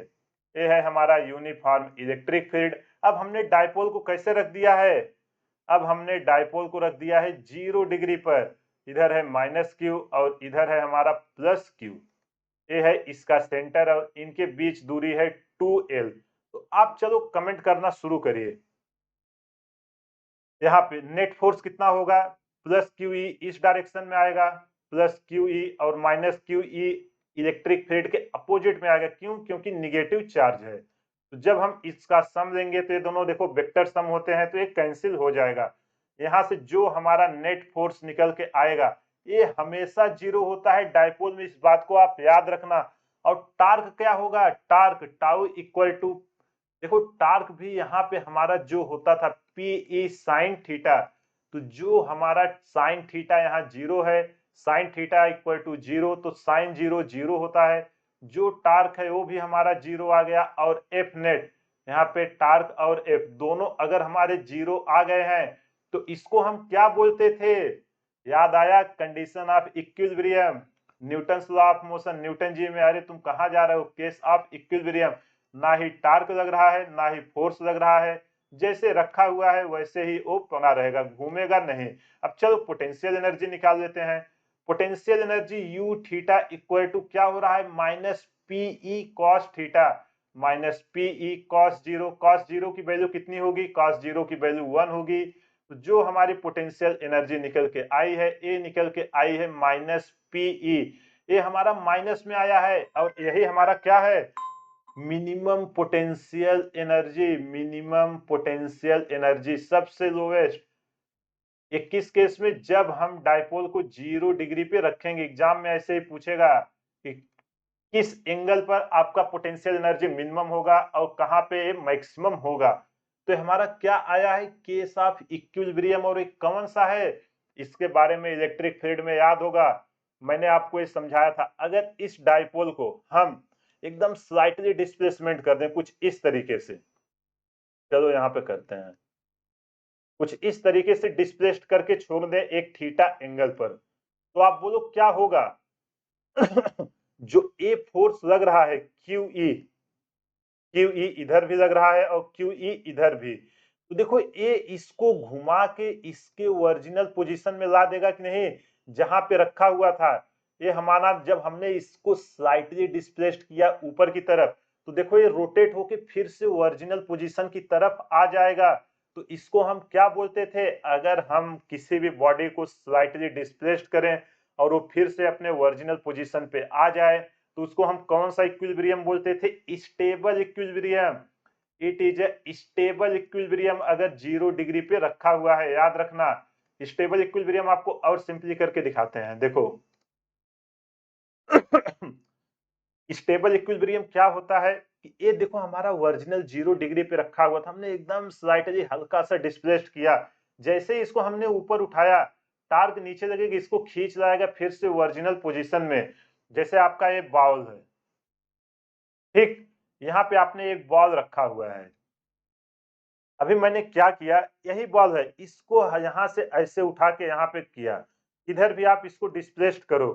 ये है हमारा यूनिफॉर्म इलेक्ट्रिक फील्ड। अब हमने डाइपोल को कैसे रख दिया है, अब हमने डाइपोल को रख दिया है 0 डिग्री पर, इधर है -q और इधर है हमारा +q। ये है इसका सेंटर और इनके बीच दूरी है 2l। तो आप चलो कमेंट करना शुरू करिए। यहाँ पे नेट फोर्स कितना होगा, +QE इस डायरेक्शन में आएगा, +QE और -QE इलेक्ट्रिक फील्ड के अपोजिट में आएगा। क्यों? क्योंकि निगेटिव चार्ज है। तो जब हम इसका सम लेंगे तो ये दोनों देखो वेक्टर सम होते हैं, तो ये कैंसिल हो जाएगा। यहाँ से जो हमारा नेट फोर्स निकल के आएगा, ये हमेशा 0 होता है डाइपोल में, इस बात को आप याद रखना। और टार्क क्या होगा, टार्क टाउ इक्वल टू, देखो टार्क भी यहाँ पे हमारा जो होता था पीई साइन थीटा, तो जो हमारा साइन थीटा यहाँ 0 है, साइन थीटा इक्वल टू 0, तो साइन 0 0 होता है। जो टार्क है वो भी हमारा 0 आ गया, और एफ नेट, यहाँ पे टार्क और एफ दोनों अगर हमारे 0 आ गए हैं, तो इसको हम क्या बोलते थे, याद आया, condition of equilibrium, Newton law of motion, Newton ji में, अरे तुम कहाँ जा रहे हो, केस ऑफ इक्विलिब्रियम। ना ही टार्क लग रहा है ना ही फोर्स लग रहा है, जैसे रखा हुआ है वैसे ही वो बना रहेगा, घूमेगा नहीं। अब चलो पोटेंशियल एनर्जी निकाल लेते हैं। Potential energy U theta equal to क्या हो रहा है, -PE cos theta, -PE cos 0। cos 0 की वैल्यू कितनी होगी, cos 0 की वैल्यू 1 होगी। तो जो हमारी पोटेंशियल एनर्जी निकल के आई है, ये निकल के आई है -PE, ये हमारा माइनस में आया है, और यही हमारा क्या है, minimum potential energy. Minimum potential energy सबसे लोवेस्ट। 21 केस में जब हम डाइपोल को 0 डिग्री पे रखेंगे, एग्जाम में ऐसे ही पूछेगा कि किस एंगल पर आपका पोटेंशियल एनर्जी मिनिमम होगा और कहां पे मैक्सिमम होगा। तो हमारा क्या आया है, केस ऑफ इक्विलिब्रियम, और एक कौन सा है, इसके बारे में इलेक्ट्रिक फील्ड में याद होगा, मैंने आपको ये समझाया था। अगर इस डाइपोल को हम एकदम स्लाइटली डिस्प्लेसमेंट कर दें कुछ इस तरीके से, चलो यहाँ पे करते हैं, कुछ इस तरीके से डिस्प्लेस्ड करके छोड़ दें एक थीटा एंगल पर, तो आप बोलो क्या होगा। जो ए फोर्स लग रहा है QE, QE इधर भी लग रहा है और QE इधर भी, तो देखो ये इसको घुमा के इसके ओरिजिनल पोजीशन में ला देगा कि नहीं, जहां पे रखा हुआ था। ये हमारा जब हमने इसको स्लाइटली डिस्प्लेस्ड किया ऊपर की तरफ, तो देखो ये रोटेट होके फिर से ओरिजिनल पोजीशन की तरफ आ जाएगा। तो इसको हम क्या बोलते थे, अगर हम किसी भी बॉडी को स्लाइटली डिस्प्लेस्ड करें और वो फिर से अपने ओरिजिनल पोजीशन पे आ जाए, तो उसको हम कौन सा इक्विलिब्रियम बोलते थे, stable equilibrium. It is a stable equilibrium अगर 0 डिग्री पे रखा हुआ है, याद रखना। स्टेबल इक्विलिब्रियम आपको और सिंपली करके दिखाते हैं, देखो स्टेबल इक्विलिब्रियम क्या होता है कि ये देखो हमारा ओरिजिनल 0 डिग्री पे रखा हुआ था, हमने एकदम स्लाइटली हल्का सा डिस्प्लेस्ड किया, जैसे ही इसको हमने ऊपर उठाया टार्क नीचे लगेगा, इसको खींच लाएगा फिर से ओरिजिनल पोजीशन में। जैसे आपका ये बॉल है, ठीक, यहाँ पे आपने एक बॉल रखा हुआ है, अभी मैंने क्या किया, यही बॉल है, इसको यहाँ से ऐसे उठा के यहाँ पे किया, इधर भी आप इसको डिस्प्लेस्ड करो,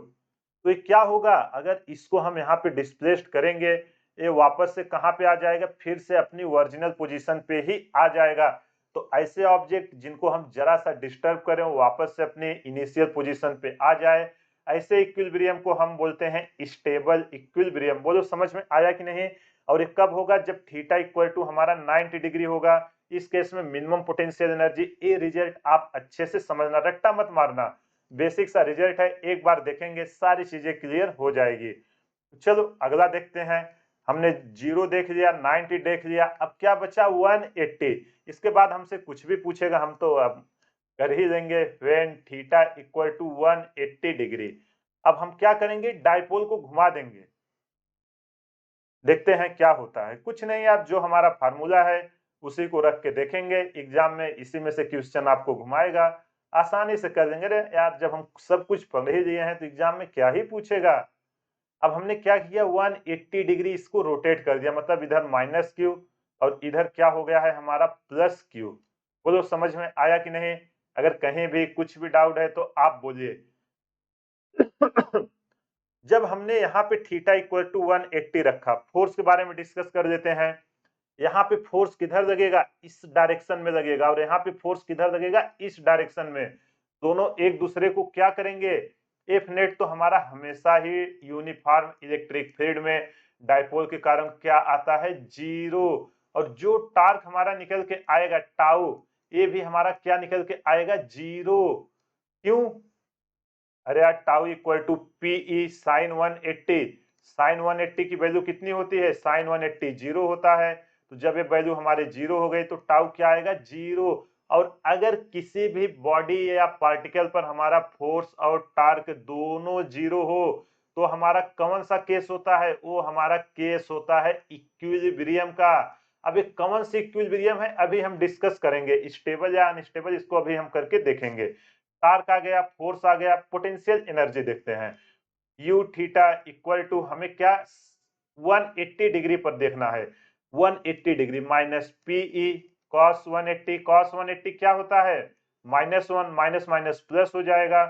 तो ये क्या होगा, अगर इसको हम यहाँ पे डिस्प्लेस्ड करेंगे, ये वापस से कहाँ पे आ जाएगा, फिर से अपनी ओरिजिनल पोजीशन पे ही आ जाएगा। तो ऐसे ऑब्जेक्ट जिनको हम जरा सा डिस्टर्ब करें, वो वापस से अपने इनिशियल पोजीशन पे आ जाए, ऐसे इक्विलिब्रियम को हम बोलते हैं स्टेबल इक्विलिब्रियम। बोलो समझ में आया कि नहीं? और ये कब होगा, जब थीटा इक्वल टू हमारा 90 डिग्री होगा, इस केस में मिनिमम पोटेंशियल एनर्जी। ये रिजल्ट आप अच्छे से समझना, रट्टा मत मारना, बेसिक सा रिजल्ट है, एक बार देखेंगे सारी चीजें क्लियर हो जाएगी। चलो अगला देखते हैं, हमने 0 देख लिया, 90 देख लिया, अब क्या बचा 180। इसके बाद हमसे कुछ भी पूछेगा हम तो अब कर ही देंगे, when theta equal to 180 degree. अब हम क्या करेंगे, डाइपोल को घुमा देंगे, देखते हैं क्या होता है। कुछ नहीं यार, जो हमारा फार्मूला है उसी को रख के देखेंगे, एग्जाम में इसी में से क्वेश्चन आपको घुमाएगा, आसानी से कर देंगे। अरे यार, जब हम सब कुछ पढ़ ही लिए हैं तो एग्जाम में क्या ही पूछेगा। अब हमने क्या किया, 180 डिग्री इसको रोटेट कर दिया, मतलब इधर माइनस क्यू और इधर क्या हो गया है हमारा प्लस क्यू। बोलो समझ में आया कि नहीं? अगर कहीं भी कुछ भी डाउट है तो आप बोलिए। जब हमने यहाँ पे थीटा इक्वल टू 180 रखा, फोर्स के बारे में डिस्कस कर देते हैं। यहाँ पे फोर्स किधर लगेगा, इस डायरेक्शन में लगेगा, और यहाँ पे फोर्स किधर लगेगा, इस डायरेक्शन में। दोनों एक दूसरे को क्या करेंगे, एफ नेट तो हमारा हमेशा ही यूनिफॉर्म इलेक्ट्रिक फील्ड में डाइपोल के कारण क्या आता है, 0। और जो टार्क हमारा निकल के आएगा टाउ, ये भी हमारा क्या निकल के आएगा, 0। क्यों? अरे यार, tau equal to P E sine 180। Sine 180 की वैल्यू कितनी होती है, साइन 180 0 होता है। तो जब ये वैल्यू हमारे 0 हो गई तो टाउ क्या आएगा, 0। और अगर किसी भी बॉडी या पार्टिकल पर हमारा फोर्स और टार्क दोनों 0 हो तो हमारा कौन सा केस होता है, वो हमारा केस होता है इक्विलिब्रियम का। अब ये कौन सी इक्विलिब्रियम है अभी हम डिस्कस करेंगे, स्टेबल या अनस्टेबल, इसको अभी हम करके देखेंगे। टार्क आ गया, फोर्स आ गया, पोटेंशियल एनर्जी देखते हैं। यू थीटा इक्वल टू हमें क्या 180 डिग्री पर देखना है, 180 degree minus P E cos 180। Cos 180 क्या होता है, -1, माइनस माइनस प्लस हो जाएगा।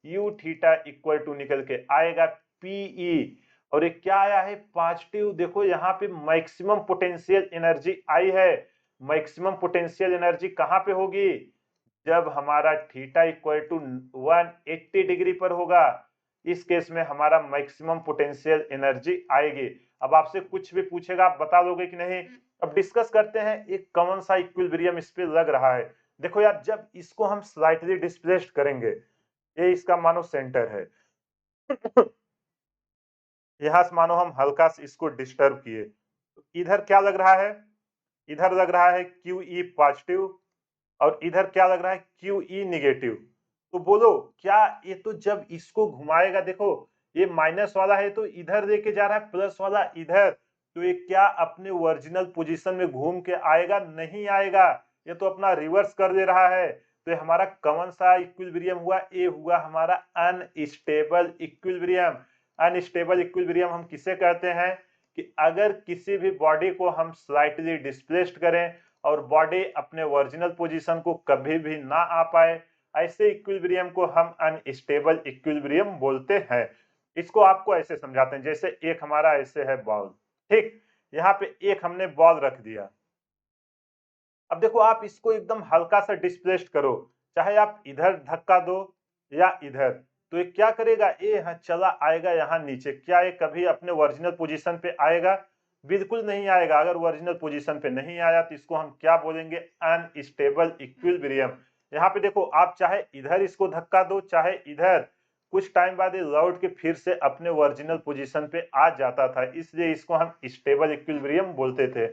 यू थीटा इक्वल टू निकल के आएगा पीई, और ये क्या आया है, पॉजिटिव। देखो यहाँ पे मैक्सिमम पोटेंशियल एनर्जी आई है। मैक्सिमम पोटेंशियल एनर्जी कहाँ पे होगी, जब हमारा थीटा इक्वल टू 180 डिग्री पर होगा, इस केस में हमारा मैक्सिमम पोटेंशियल एनर्जी आएगी। अब आपसे कुछ भी पूछेगा, आप बता दोगे कि नहीं? अब डिस्कस करते हैं एक कौन सा इक्विलिब्रियम इस पे लग रहा है। देखो यार, जब इसको हम स्लाइटली डिस्प्लेस्ड करेंगे, ये इसका मानो सेंटर है। यहाँ से मानो हम हल्का से इसको डिस्टर्ब किए, तो इधर क्या लग रहा है, इधर लग रहा है क्यू ई पॉजिटिव, और इधर क्या लग रहा है, क्यू ई निगेटिव। तो बोलो क्या ये तो जब इसको घुमाएगा, देखो ये माइनस वाला है तो इधर लेके जा रहा है, प्लस वाला इधर, तो ये क्या अपने ओरिजिनल पोजीशन में घूम के आएगा, नहीं आएगा, ये तो अपना रिवर्स कर दे रहा है। तो ये हमारा कौन सा इक्विलिब्रियम हुआ, ये हुआ हमारा अनस्टेबल इक्विलिब्रियम। अनस्टेबल इक्विलिब्रियम हम किसे कहते हैं, कि अगर किसी भी बॉडी को हम स्लाइटली डिस्प्लेस्ड करें और बॉडी अपने ओरिजिनल पोजीशन को कभी भी ना आ पाए, ऐसे इक्विलिब्रियम को हम अनस्टेबल इक्विलिब्रियम बोलते हैं। इसको आपको ऐसे समझाते हैं, जैसे एक हमारा ऐसे है बॉल, ठीक, यहाँ पे एक हमने बॉल रख दिया। अब देखो आप इसको एकदम हल्का सा डिस्प्लेस्ड करो, चाहे आप इधर धक्का दो या इधर, तो ये क्या करेगा, ये यहाँ चला आएगा यहाँ नीचे। क्या ये कभी अपने ओरिजिनल पोजीशन पे आएगा, बिल्कुल नहीं आएगा। अगर ओरिजिनल पोजीशन पे नहीं आया तो इसको हम क्या बोलेंगे, अनस्टेबल इक्विलिब्रियम। यहाँ पे देखो आप चाहे इधर इसको धक्का दो चाहे इधर, कुछ टाइम बाद ये लौट के फिर से अपने ओरिजिनल पोजीशन पे आ जाता था, इसलिए इसको हम स्टेबल इक्विलिब्रियम बोलते थे।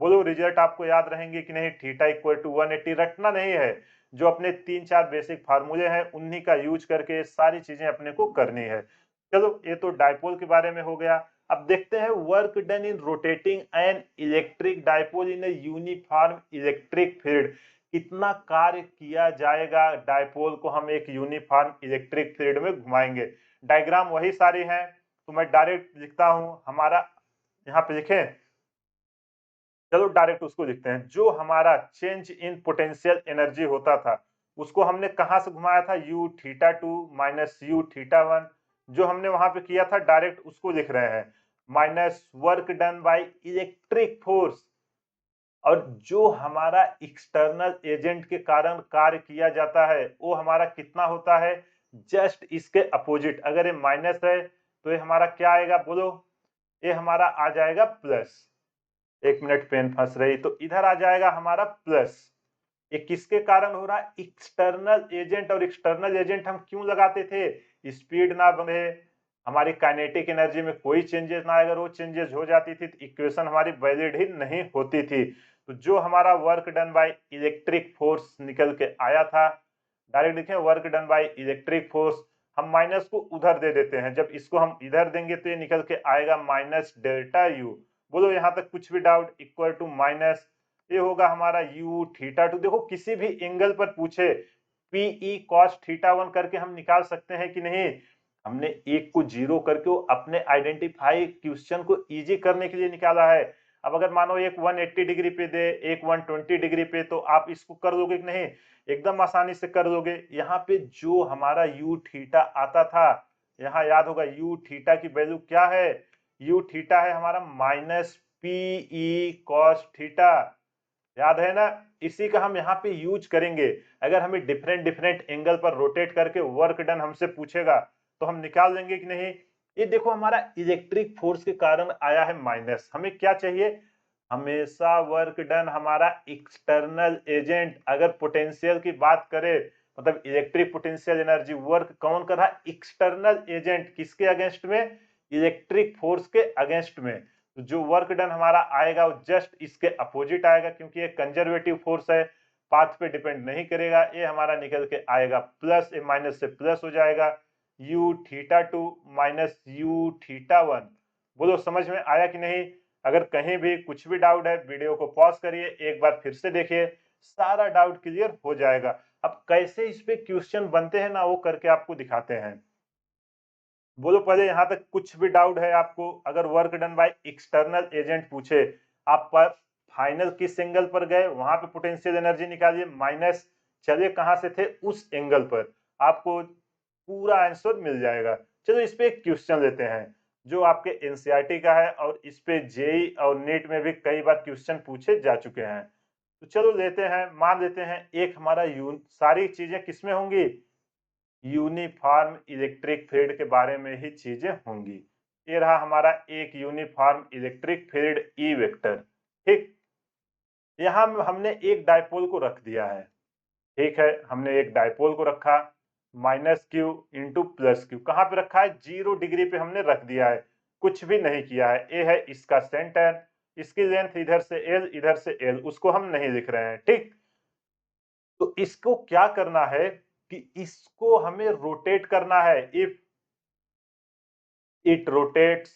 बोलो रिजल्ट आपको याद रहेंगे कि नहीं, थीटा इक्वल टू 180 रटना नहीं है, जो अपने 3-4 बेसिक फार्मूले हैं उन्हीं का यूज करके सारी चीजें अपने को करनी है। चलो ये तो डायपोल के बारे में हो गया। अब देखते हैं work done in rotating an electric dipole in a uniform electric field. कितना कार्य किया जाएगा डायपोल को हम एक यूनिफॉर्म इलेक्ट्रिक फील्ड में घुमाएंगे। डायग्राम वही सारी हैं, तो मैं डायरेक्ट लिखता हूं हमारा, यहाँ पे लिखें, चलो डायरेक्ट उसको लिखते हैं। जो हमारा चेंज इन पोटेंशियल एनर्जी होता था उसको हमने कहां से घुमाया था, u theta 2 minus u theta 1। जो हमने वहां पे किया था डायरेक्ट उसको लिख रहे हैं, minus work done by electric force. और जो हमारा एक्सटर्नल एजेंट के कारण कार्य किया जाता है वो हमारा कितना होता है, जस्ट इसके अपोजिट। अगर ये माइनस है तो ये हमारा क्या आएगा बोलो, ये हमारा आ जाएगा प्लस। एक मिनट, पेन फंस रही, तो इधर आ जाएगा हमारा प्लस। ये किसके कारण हो रहा है, एक्सटर्नल एजेंट। और एक्सटर्नल एजेंट हम क्यों लगाते थे, स्पीड ना बढ़े, हमारी काइनेटिक एनर्जी में कोई चेंजेस ना आए। अगर वो चेंजेस हो जाती थी तो इक्वेशन हमारी वैलिड ही नहीं होती थी। तो जो हमारा work done by electric force निकल के आया था, डायरेक्ट लिखें work done by electric force. हम माइनस को उधर दे देते हैं, जब इसको हम इधर देंगे तो ये निकल के आएगा माइनस डेल्टा यू। बोलो यहाँ तक कुछ भी डाउट, इक्वल टू माइनस, ये होगा हमारा u थीटा 2। देखो किसी भी एंगल पर पूछे पीई कॉस थीटा 1 करके हम निकाल सकते हैं कि नहीं। हमने एक को जीरो करके वो अपने आइडेंटिफाई क्वेश्चन को इजी करने के लिए निकाला है। अब अगर मानो एक 180 डिग्री पे दे, एक 120 डिग्री पे, तो आप इसको कर लोगे कि नहीं, एकदम आसानी से कर लोगे। यहाँ पे जो हमारा u थीटा आता था, यहाँ याद होगा u थीटा की वैल्यू क्या है, u थीटा है हमारा माइनस पीई कॉस थीटा, याद है ना। इसी का हम यहाँ पे यूज करेंगे। अगर हमें डिफरेंट डिफरेंट एंगल पर रोटेट करके वर्क डन हमसे पूछेगा तो हम निकाल लेंगे कि नहीं। ये देखो हमारा इलेक्ट्रिक फोर्स के कारण आया है माइनस, हमें क्या चाहिए, हमेशा वर्क डन हमारा एक्सटर्नल एजेंट। अगर पोटेंशियल की बात करें, मतलब इलेक्ट्रिक पोटेंशियल एनर्जी, वर्क कौन कर रहा है, एक्सटर्नल एजेंट। किसके अगेंस्ट में, इलेक्ट्रिक फोर्स के अगेंस्ट में। तो जो वर्क डन हमारा आएगा वो जस्ट इसके अपोजिट आएगा, क्योंकि ये कंजर्वेटिव फोर्स है, पाथ पे डिपेंड नहीं करेगा। ये हमारा निकल के आएगा प्लस, ये माइनस से प्लस हो जाएगा, u theta 2 minus u theta 1। बोलो समझ में आया कि नहीं। अगर कहीं भी कुछ भी डाउट है वीडियो को पॉज करिए, एक बार फिर से देखिए, सारा डाउट क्लियर हो जाएगा। अब कैसे इस पे क्वेश्चन बनते हैं ना, वो करके आपको दिखाते हैं। बोलो पहले यहाँ तक कुछ भी डाउट है आपको। अगर work done by external agent पूछे, आप पर फाइनल किस एंगल पर गए, वहां पे पोटेंशियल एनर्जी निकालिए माइनस, चलिए कहां से थे, उस एंगल पर, आपको पूरा आंसर मिल जाएगा। चलो इस पे एक क्वेश्चन लेते हैं जो आपके एनसीईआरटी का है, और इस पे जेई और नीट में भी कई बार क्वेश्चन पूछे जा चुके हैं। तो चलो लेते हैं, मान लेते हैं एक हमारा सारी चीजें किसमें होंगी, यूनिफॉर्म इलेक्ट्रिक फील्ड के बारे में ही चीजें होंगी। ये रहा हमारा एक uniform electric field E vector. ठीक, यहाँ हमने एक डायपोल को रख दिया है। ठीक है, हमने एक डायपोल को रखा, minus Q into plus Q, कहाँ पे रखा है, 0 डिग्री पे हमने रख दिया है, कुछ भी नहीं किया है। ये है इसका सेंटर, इसकी लेंथ इधर से एल, इधर से एल, उसको हम नहीं लिख रहे हैं। ठीक, तो इसको क्या करना है कि इसको हमें रोटेट करना है। इफ इट रोटेट्स,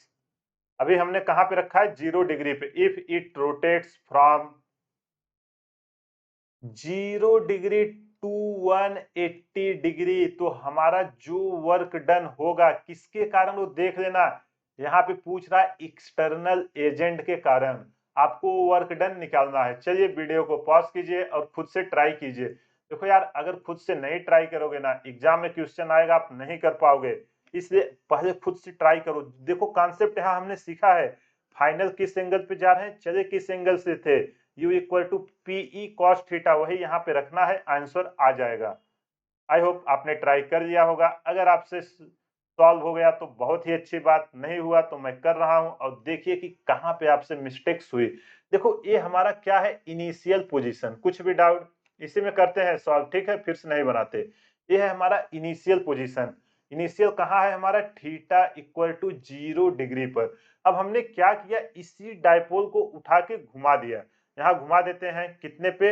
अभी हमने कहां पे रखा है, 0 डिग्री पे। If it rotates from 0 degree to 180 degree, तो हमारा जो वर्क डन होगा किसके कारण, वो देख लेना। यहाँ पे पूछ रहा है एक्सटर्नल एजेंट के कारण, आपको वर्क डन निकालना है। चलिए वीडियो को पॉज कीजिए और खुद से ट्राई कीजिए। देखो यार, अगर खुद से नहीं ट्राई करोगे ना, एग्जाम में क्वेश्चन आएगा आप नहीं कर पाओगे, इसलिए पहले खुद से ट्राई करो। देखो कॉन्सेप्ट यहाँ हमने सीखा है, फाइनल किस एंगल पे जा रहे हैं, चलिए किस एंगल से थे, u equal to P E cos theta, वही यहाँ पे रखना है, आंसर आ जाएगा। आई होप आपने ट्राई कर लिया होगा। अगर आपसे सॉल्व हो गया तो बहुत ही अच्छी बात, नहीं हुआ तो मैं कर रहा हूं, और देखिए कि कहाँ पे आपसे मिस्टेक्स हुई। देखो ये हमारा क्या है, इनिशियल पोजीशन। कुछ भी डाउट इसी में करते हैं सॉल्व, ठीक है, फिर से नहीं बनाते। ये है हमारा इनिशियल पोजीशन। इनिशियल कहाँ है हमारा, थीटा इक्वल टू 0 डिग्री पर। अब हमने क्या किया, इसी डायपोल को उठा के घुमा दिया, यहाँ घुमा देते हैं, कितने पे,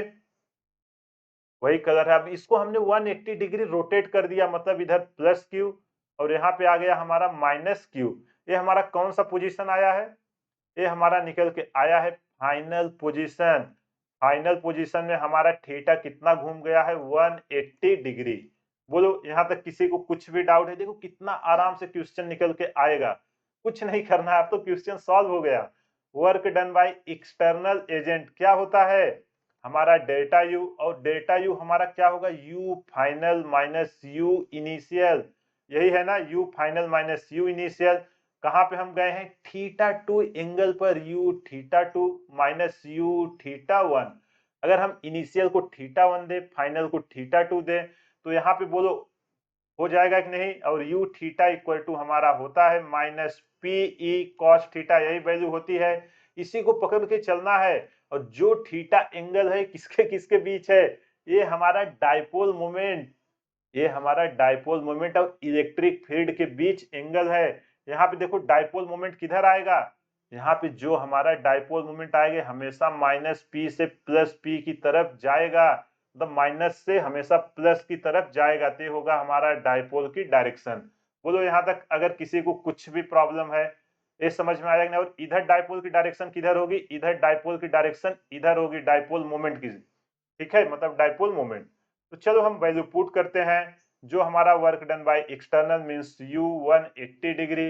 वही कलर है। अब इसको हमने 180 डिग्री रोटेट कर दिया, मतलब इधर प्लस क्यू और यहाँ पे आ गया हमारा माइनस क्यू। ये हमारा कौन सा पोजीशन आया है? ये हमारा निकल के आया है फाइनल पोजीशन। फाइनल पोजीशन में हमारा थीटा कितना घूम गया है? 180 डिग्री। बोलो यहाँ तक किसी को कुछ भी डाउट है? देखो कितना आराम से क्वेश्चन निकल के आएगा, कुछ नहीं करना है, अब तो क्वेश्चन सॉल्व हो गया। Work done by external agent क्या होता है? हमारा डेल्टा यू, और डेल्टा यू हमारा क्या होगा? You final minus you initial. यही है ना, you final minus you initial. कहाँ पे हम गए हैं? थीटा टू एंगल पर, you theta two minus you theta one. अगर हम इनिशियल को थीटा वन दे, फाइनल को थीटा टू दे, तो यहाँ पे बोलो हो जाएगा कि नहीं? और यू थीटा इक्वल टू हमारा होता है minus P E cos theta, यही वैल्यू होती है। इसी को पकड़ के चलना है। और जो थीटा एंगल है किसके किसके बीच है? ये हमारा डाइपोल मोमेंट, ये हमारा डाइपोल मोमेंट और इलेक्ट्रिक फील्ड के बीच एंगल है। यहाँ पे देखो डाइपोल मोमेंट किधर आएगा? यहाँ पे जो हमारा डाइपोल मोमेंट आएगा हमेशा माइनस पी से प्लस पी की तरफ जाएगा, मतलब माइनस से हमेशा प्लस की तरफ जाएगा, तो ये होगा हमारा डाइपोल की डायरेक्शन। बोलो यहाँ तक अगर किसी को कुछ भी प्रॉब्लम है, ये समझ में आया कि नहीं? और इधर डाइपोल की डायरेक्शन किधर होगी? इधर डाइपोल की डायरेक्शन इधर होगी, डाइपोल मोमेंट की। ठीक है, मतलब डाइपोल मोमेंट। तो चलो हम वैल्यू पुट करते हैं। जो हमारा work done by external means you 180 degree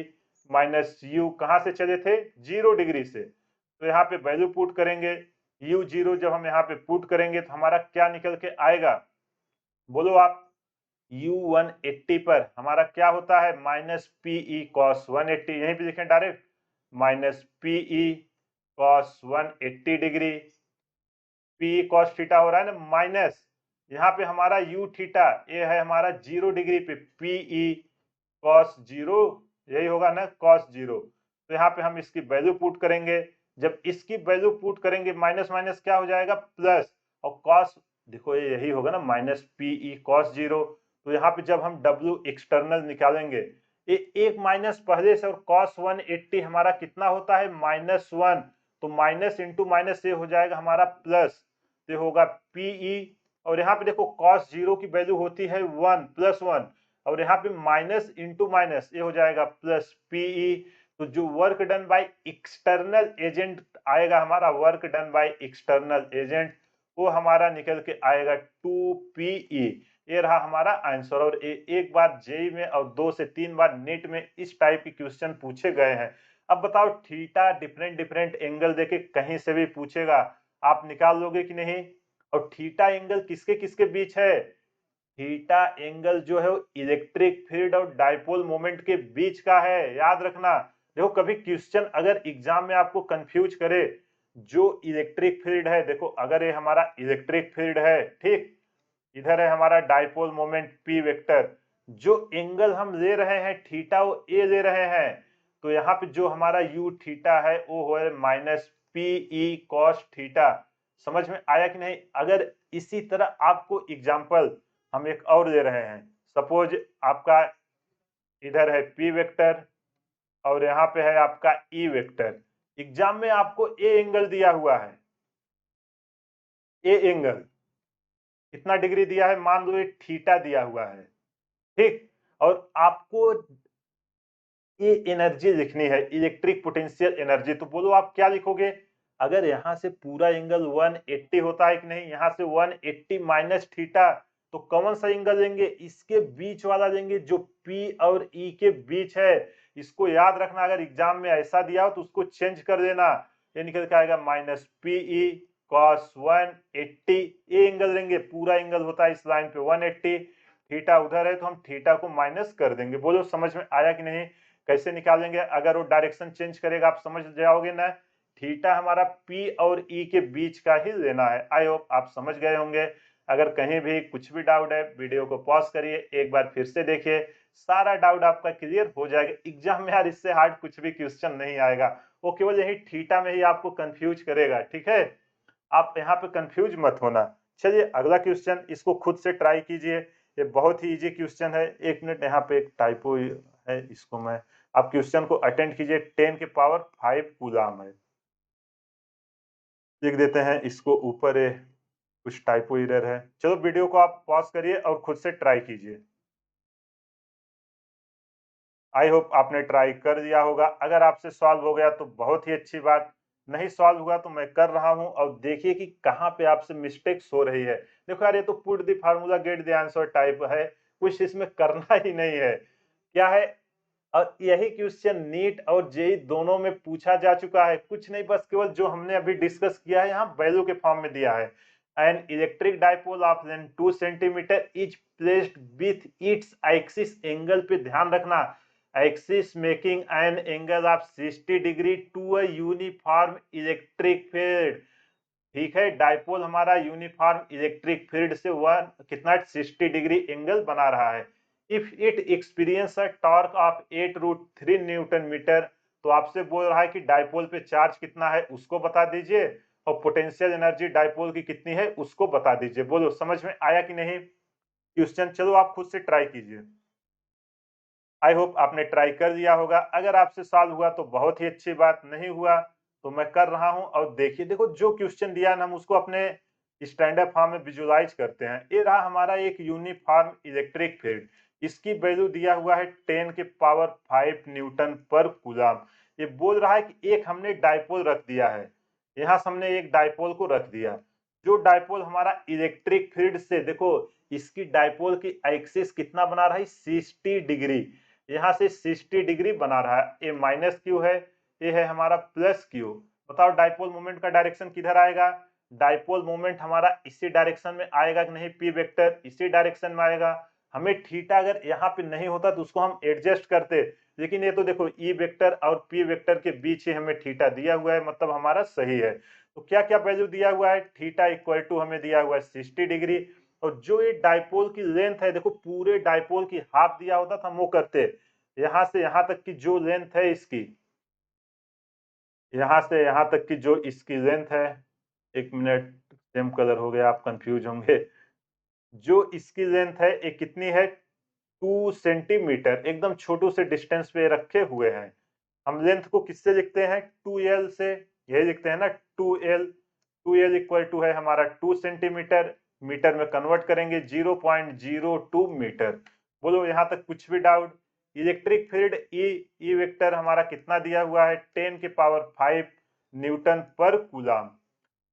minus you कहाँ से चले थे? 0 डिग्री से। तो यहाँ पे वैल्यू पुट करेंगे, यू 0 जब हम यहाँ पे पुट करेंगे तो हमारा क्या निकल के आएगा? बोलो आप। यू 180 पर हमारा क्या होता है? माइनस पीई कॉस 180, यहीं पे लिखें direct, minus P E cos 180 degree. P cos theta हो रहा है ना माइनस, यहाँ पे हमारा यू थीटा ये है हमारा 0 डिग्री पे, पीई कॉस 0, यही होगा ना कॉस 0। तो यहाँ पे हम इसकी वैल्यू पुट करेंगे। जब इसकी वैल्यू पुट करेंगे माइनस माइनस क्या हो जाएगा? प्लस। और कॉस देखो ये यही होगा ना माइनस पीई कॉस 0। तो यहाँ पे जब हम डब्ल्यू एक्सटर्नल निकालेंगे, ये एक माइनस पहले से, और कॉस 180 हमारा कितना होता है? -1। तो माइनस इंटू माइनस ये हो जाएगा हमारा प्लस, तो होगा पीई। और यहाँ पे देखो कॉस 0 की वैल्यू होती है 1 प्लस 1, और यहाँ पे माइनस इंटू माइनस ये हो जाएगा प्लस पीई। तो जो work done by external agent आएगा हमारा, work done by external agent, वो हमारा निकल के आएगा 2 पीई। ये रहा हमारा आंसर। और एक बार जेई में और 2 से 3 बार नेट में इस टाइप के क्वेश्चन पूछे गए हैं। अब बताओ थीटा डिफरेंट डिफरेंट एंगल देके कहीं से भी पूछेगा, आप निकाल लोगे कि नहीं? और थीटा एंगल किसके किसके बीच है? थीटा एंगल जो है वो इलेक्ट्रिक फील्ड और डाइपोल मोमेंट के बीच का है, याद रखना। देखो कभी क्वेश्चन अगर एग्जाम में आपको कंफ्यूज करे, जो इलेक्ट्रिक फील्ड है, देखो अगर ये हमारा इलेक्ट्रिक फील्ड है, ठीक, इधर है हमारा डाइपोल मोमेंट पी वेक्टर, जो एंगल हम ले रहे हैं थीटा वो ए ले रहे हैं, तो यहाँ पे जो हमारा यू थीटा है वो है minus P E cos theta. समझ में आया कि नहीं? अगर इसी तरह आपको एग्जांपल हम एक और ले रहे हैं, सपोज आपका इधर है पी वेक्टर और यहाँ पे है आपका ई वेक्टर। एग्जाम में आपको ए एंगल दिया हुआ है, ए एंगल कितना डिग्री दिया है? मान लो ये थीटा दिया हुआ है, ठीक। और आपको ये एनर्जी लिखनी है, इलेक्ट्रिक पोटेंशियल एनर्जी। तो बोलो आप क्या लिखोगे? अगर यहाँ से पूरा एंगल 180 होता है कि नहीं, यहाँ से 180 माइनस थीटा, तो कौन सा एंगल लेंगे? इसके बीच वाला लेंगे जो P और E के बीच है। इसको याद रखना, अगर एग्जाम में ऐसा दिया हो तो उसको चेंज कर देना। ये निकल के आएगा माइनस PE cos 180, ये एंगल लेंगे, पूरा एंगल होता है इस लाइन पे 180, थीटा उधर है तो हम थीटा को माइनस कर देंगे। बोलो समझ में आया कि नहीं? कैसे निकालेंगे? अगर वो डायरेक्शन चेंज करेगा आप समझ जाओगे ना। थीटा हमारा पी और ई के बीच का ही लेना है। आई होप आप समझ गए होंगे। अगर कहीं भी कुछ भी डाउट है वीडियो को पॉज करिए, एक बार फिर से देखिए, सारा डाउट आपका क्लियर हो जाएगा। एग्जाम में यार इससे हार्ड कुछ भी क्वेश्चन नहीं आएगा, वो केवल यही थीटा में ही आपको कंफ्यूज करेगा, ठीक है? आप यहाँ पे कंफ्यूज मत होना। चलिए अगला क्वेश्चन, इसको खुद से ट्राई कीजिए, ये बहुत ही इजी क्वेश्चन है। एक मिनट, यहाँ पे एक टाइपो है, इसको मैं, आप क्वेश्चन को अटेंड कीजिए। 10 के पावर 5 कूलाम है, लिख देते हैं इसको ऊपर, कुछ टाइपो एरर है। चलो वीडियो को आप पॉज करिए और खुद से ट्राई कीजिए। आई होप आपने ट्राई कर दिया होगा। अगर आपसे सॉल्व हो गया तो बहुत ही अच्छी बात, नहीं सॉल्व हुआ तो मैं कर रहा हूँ और देखिए कि कहाँ पे आपसे मिस्टेक्स हो रही है। देखो यार, ये तो put the formula get the answer type है, कुछ इसमें करना ही नहीं है। क्या है, और यही क्वेश्चन नीट और जेईई दोनों में पूछा जा चुका है। कुछ नहीं, बस केवल जो हमने अभी डिस्कस किया है यहाँ वैल्यू के फॉर्म में दिया है। An electric dipole of length 2 centimetre is placed with its axis angle पे ध्यान रखना, axis making an angle of 60 degree to a uniform electric field. ठीक है, डाइपोल हमारा यूनिफॉर्म इलेक्ट्रिक फील्ड से वह कितना 60 डिग्री एंगल बना रहा है। If it experience a torque of 8√3 newton metre, तो आपसे बोल रहा है कि डाइपोल पे चार्ज कितना है उसको बता दीजिए, और पोटेंशियल एनर्जी डाइपोल की कितनी है उसको बता दीजिए। बोलो समझ में आया कि नहीं क्वेश्चन? चलो आप खुद से ट्राई कीजिए। आई होप आपने ट्राई कर दिया होगा। अगर आपसे सॉल्व हुआ तो बहुत ही अच्छी बात, नहीं हुआ तो मैं कर रहा हूं। और देखिए, देखो जो क्वेश्चन दिया है हम उसको अपने स्टैंडर्ड फॉर्म में विजुलाइज करते हैं। ये रहा हमारा एक यूनिफॉर्म इलेक्ट्रिक फील्ड, इसकी वैल्यू दिया हुआ है 10 के पावर 5 न्यूटन पर कूलम। ये बोल रहा है कि एक हमने डाइपोल रख दिया है, यहाँ से हमने एक डाइपोल को रख दिया। जो डाइपोल हमारा इलेक्ट्रिक फील्ड से, देखो इसकी डाइपोल की एक्सिस कितना बना रहा है 60 डिग्री, यहाँ से 60 डिग्री बना रहा है। ये माइनस क्यू है, ये है हमारा प्लस क्यू। बताओ डाइपोल मोमेंट का डायरेक्शन किधर आएगा? डाइपोल मोमेंट हमारा इसी डायरेक्शन में आएगा कि नहीं? पी वेक्टर इसी डायरेक्शन में आएगा। हमें थीटा अगर यहाँ पे नहीं होता तो उसको हम एडजस्ट करते, लेकिन ये तो देखो ई वेक्टर और पी वेक्टर के बीच ही हमें थीटा दिया हुआ है, मतलब हमारा सही है। तो क्या क्या वैल्यू दिया हुआ है? थीटा इक्वल टू हमें दिया हुआ है 60 डिग्री। और जो ये डाइपोल की लेंथ है, देखो पूरे डाइपोल की हाफ दिया होता तो हम वो करते, यहाँ से यहाँ तक की जो लेंथ है इसकी, यहाँ से यहाँ तक की जो इसकी लेंथ है, एक मिनट, सेम कलर हो गया, आप कंफ्यूज होंगे। जो इसकी लेंथ है ये कितनी है? 2 सेंटीमीटर, एकदम छोटू से डिस्टेंस पे रखे हुए हैं। हम लेंथ को किससे लिखते हैं? 2l से, यही लिखते हैं ना 2l। 2l इक्वल टू है हमारा 2 सेंटीमीटर, मीटर में कन्वर्ट करेंगे 0.02 मीटर। बोलो यहाँ तक कुछ भी doubt? Electric field E vector हमारा कितना दिया हुआ है? 10 के पावर 5 न्यूटन पर कूलम।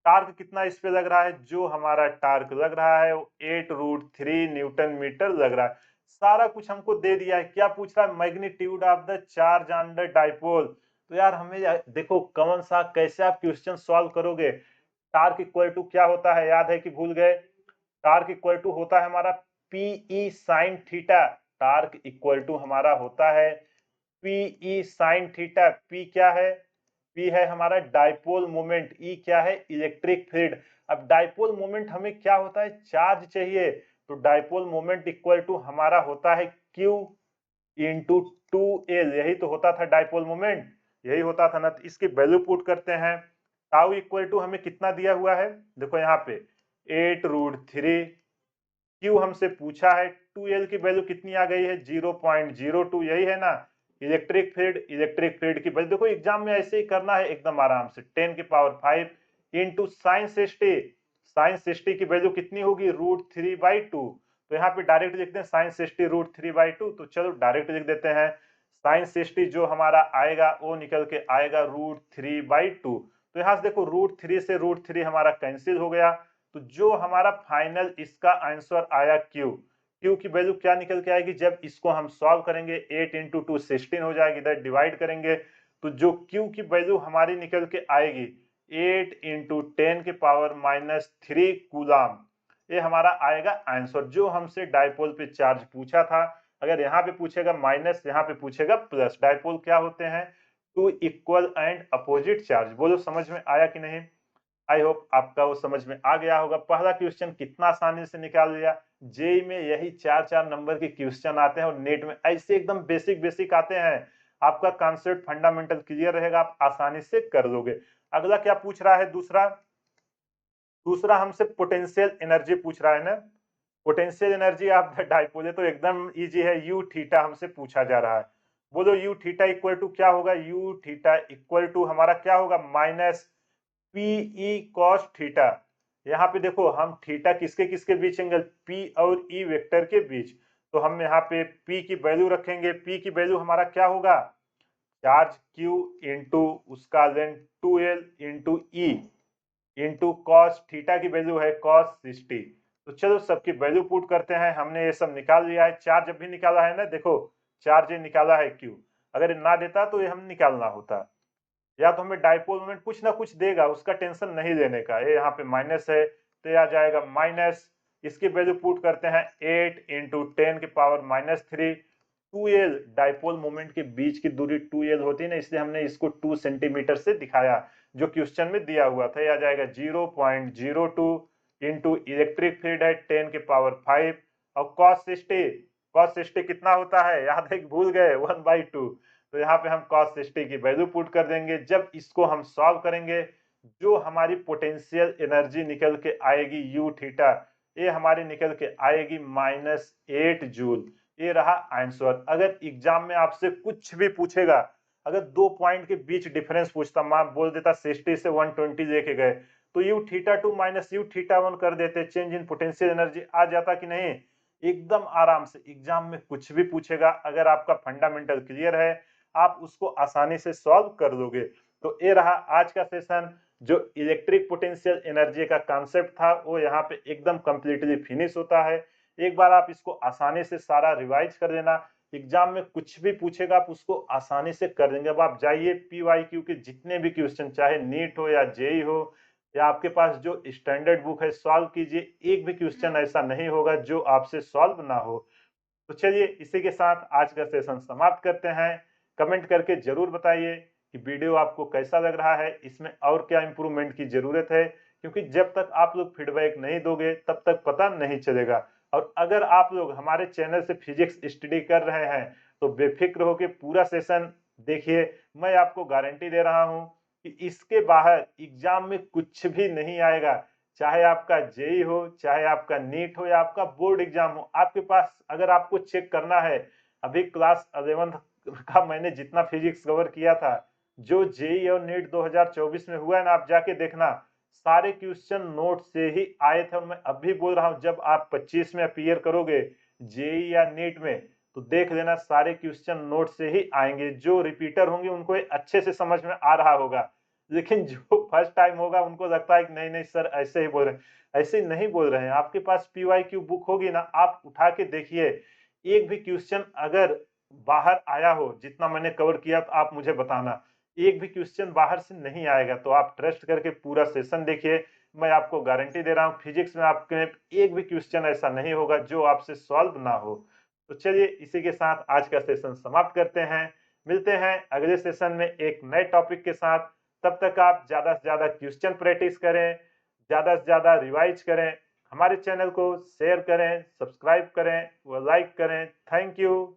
टार्क कितना इस पे लग रहा है? जो हमारा टार्क लग रहा है वो 8√3 न्यूटन मीटर लग रहा है। सारा कुछ हमको दे दिया है। क्या पूछ रहा है? Magnitude of the charge on the dipole. तो यार हमें देखो कौन सा, कैसे आप क्वेश्चन सॉल्व करोगे? टार्क इक्वल टू क्या होता है, याद है कि भूल गए? टार्क इक्वल टू होता है हमारा P E sine theta. Torque equal to हमारा होता है पीई साइन थीटा। पी क्या है? पी है हमारा डाइपोल मोमेंट, ई क्या है? Electric field. अब डाइपोल मोमेंट हमें क्या होता है? चार्ज चाहिए, तो डाइपोल मोमेंट इक्वल टू हमारा होता है क्यू इंटू 2l। यही तो होता था डाइपोल मोमेंट, यही होता था ना। तो इसकी वैल्यू पुट करते हैं। टाउ इक्वल टू हमें कितना दिया हुआ है? देखो यहाँ पे 8√3। क्यू हमसे पूछा है, 2l की वैल्यू कितनी आ गई है? 0.02, यही है ना इलेक्ट्रिक फील्ड। इलेक्ट्रिक फील्ड की वैल्यू देखो एग्जाम में ऐसे ही करना है एकदम आराम से, 10 के पावर 5 इंटू साइन 60। साइन 60 की वैल्यू कितनी होगी? √3/2। तो यहाँ पे डायरेक्ट लिखते हैं साइन 60 √3/2। तो चलो डायरेक्ट लिख देते हैं, साइन 60 जो हमारा आएगा वो निकल के आएगा √3/2। तो यहाँ से देखो √3 से √3 हमारा कैंसिल हो गया। तो जो हमारा फाइनल इसका आंसर आया क्यू, क्यू की वैल्यू क्या निकल के आएगी? जब इसको हम सॉल्व करेंगे 8 इंटू 2 16 हो जाएगी, इधर डिवाइड करेंगे तो जो क्यू की वैल्यू हमारी निकल के आएगी 8 इंटू 10 के पावर -3 कूलम। ये हमारा आएगा आंसर, जो हमसे डाइपोल पे चार्ज पूछा था। अगर यहाँ पे पूछेगा माइनस, यहाँ पे पूछेगा प्लस। डाइपोल क्या होते हैं? Two equal and opposite charge. बोलो समझ में आया कि नहीं? आई होप आपका वो समझ में आ गया होगा। पहला क्वेश्चन कितना आसानी से निकाल लिया। जेई में यही 4-4 नंबर के क्वेश्चन आते हैं और नेट में ऐसे एकदम बेसिक बेसिक आते हैं। आपका कॉन्सेप्ट फंडामेंटल क्लियर रहेगा, आप आसानी से कर लोगे। अगला क्या पूछ रहा है? दूसरा, दूसरा हमसे पोटेंशियल एनर्जी पूछ रहा है ना। Potential energy of the dipole, तो एकदम इजी है, यू थीटा हमसे पूछा जा रहा है। बोलो यू थीटा इक्वल टू क्या होगा? यू थीटा इक्वल टू हमारा क्या होगा? Minus P E cos theta. यहाँ पे देखो हम थीटा किसके किसके बीच एंगल? पी और ई वेक्टर के बीच। तो हम यहाँ पे P की वैल्यू रखेंगे। P की वैल्यू हमारा क्या होगा? चार्ज Q इंटू उसका length 2L into E into cos theta की वैल्यू है कॉस 60। तो चलो सबकी वैल्यू पुट करते हैं। हमने ये सब निकाल लिया है। चार्ज अभी निकाला है ना, देखो चार्ज ये निकाला है Q। अगर ये ना देता तो ये हम निकालना होता, या तो हमें डाइपोल मोमेंट कुछ ना कुछ देगा, उसका टेंशन नहीं लेने का। ये यहाँ पे माइनस है तो ये आ जाएगा माइनस, इसकी वैल्यू पुट करते हैं 8 इंटू 10 की पावर -3। 2L डाइपोल मोमेंट के बीच की दूरी 2L होती है ना, इसलिए हमने इसको 2 सेंटीमीटर से दिखाया जो क्वेश्चन में दिया हुआ था। ये आ जाएगा 0.02 इंटू इलेक्ट्रिक फील्ड है 10 की पावर 5 और cos 60 कितना होता है याद है कि भूल गए? 1/2। तो यहाँ पे हम cos 60 की वैल्यू पुट कर देंगे। जब इसको हम सॉल्व करेंगे, जो हमारी पोटेंशियल एनर्जी निकल के आएगी u थीटा, ये हमारी निकल के आएगी -8 जूल। ये रहा आंसर। अगर एग्जाम में आपसे कुछ भी पूछेगा, अगर 2 पॉइंट के बीच डिफरेंस पूछता, मान बोल देता 60 से 120 लेके गए, तो u theta 2 minus u theta 1 कर देते, चेंज इन पोटेंशियल एनर्जी आ जाता कि नहीं? एकदम आराम से। एग्जाम में कुछ भी पूछेगा, अगर आपका फंडामेंटल क्लियर है, आप उसको आसानी से सॉल्व कर लोगे। तो ये रहा आज का सेशन। जो इलेक्ट्रिक पोटेंशियल एनर्जी का कॉन्सेप्ट था वो यहाँ पे एकदम कंप्लीटली फिनिश होता है। एक बार आप इसको आसानी से सारा रिवाइज कर लेना, एग्जाम में कुछ भी पूछेगा आप उसको आसानी से कर देंगे। अब आप जाइए PYQ के जितने भी क्वेश्चन, चाहे नीट हो या जेई हो या आपके पास जो स्टैंडर्ड बुक है, सॉल्व कीजिए। एक भी क्वेश्चन ऐसा नहीं होगा जो आपसे सॉल्व ना हो। तो चलिए इसी के साथ आज का सेशन समाप्त करते हैं। कमेंट करके जरूर बताइए कि वीडियो आपको कैसा लग रहा है, इसमें और क्या इम्प्रूवमेंट की जरूरत है, क्योंकि जब तक आप लोग फीडबैक नहीं दोगे तब तक पता नहीं चलेगा। और अगर आप लोग हमारे चैनल से फिजिक्स स्टडी कर रहे हैं तो बेफिक्र होकर पूरा सेशन देखिए। मैं आपको गारंटी दे रहा हूं कि इसके बाहर एग्जाम में कुछ भी नहीं आएगा। चाहे आपका जेई हो, चाहे आपका नीट हो या आपका बोर्ड एग्जाम हो, आपके पास अगर आपको चेक करना है, अभी क्लास 11th का मैंने जितना फिजिक्स कवर किया था, जो जेई और नीट 2024 में हुआ है ना, आप जाके देखना, सारे क्वेश्चन नोट से ही आए थे। और मैं अभी बोल रहा हूं, जब आप 25 में अपीयर करोगे जेई या नीट में, तो देख लेना सारे क्वेश्चन नोट से ही आएंगे। जो रिपीटर होंगे उनको अच्छे से समझ में आ रहा होगा, लेकिन जो फर्स्ट टाइम होगा उनको लगता है कि नहीं नहीं सर ऐसे ही बोल रहे हैं। ऐसे नहीं बोल रहे हैं। आपके पास PYQ बुक होगी ना, आप उठा के देखिए, एक भी क्वेश्चन अगर बाहर आया हो जितना मैंने कवर किया तो आप मुझे बताना। एक भी क्वेश्चन बाहर से नहीं आएगा, तो आप ट्रस्ट करके पूरा सेशन देखिए। मैं आपको गारंटी दे रहा हूँ फिजिक्स में आपके एक भी क्वेश्चन ऐसा नहीं होगा जो आपसे सॉल्व ना हो। तो चलिए इसी के साथ आज का सेशन समाप्त करते हैं। मिलते हैं अगले सेशन में एक नए टॉपिक के साथ। तब तक आप ज़्यादा से ज़्यादा क्वेश्चन प्रैक्टिस करें, ज़्यादा से ज़्यादा रिवाइज करें, हमारे चैनल को शेयर करें, सब्सक्राइब करें व लाइक करें। Thank you.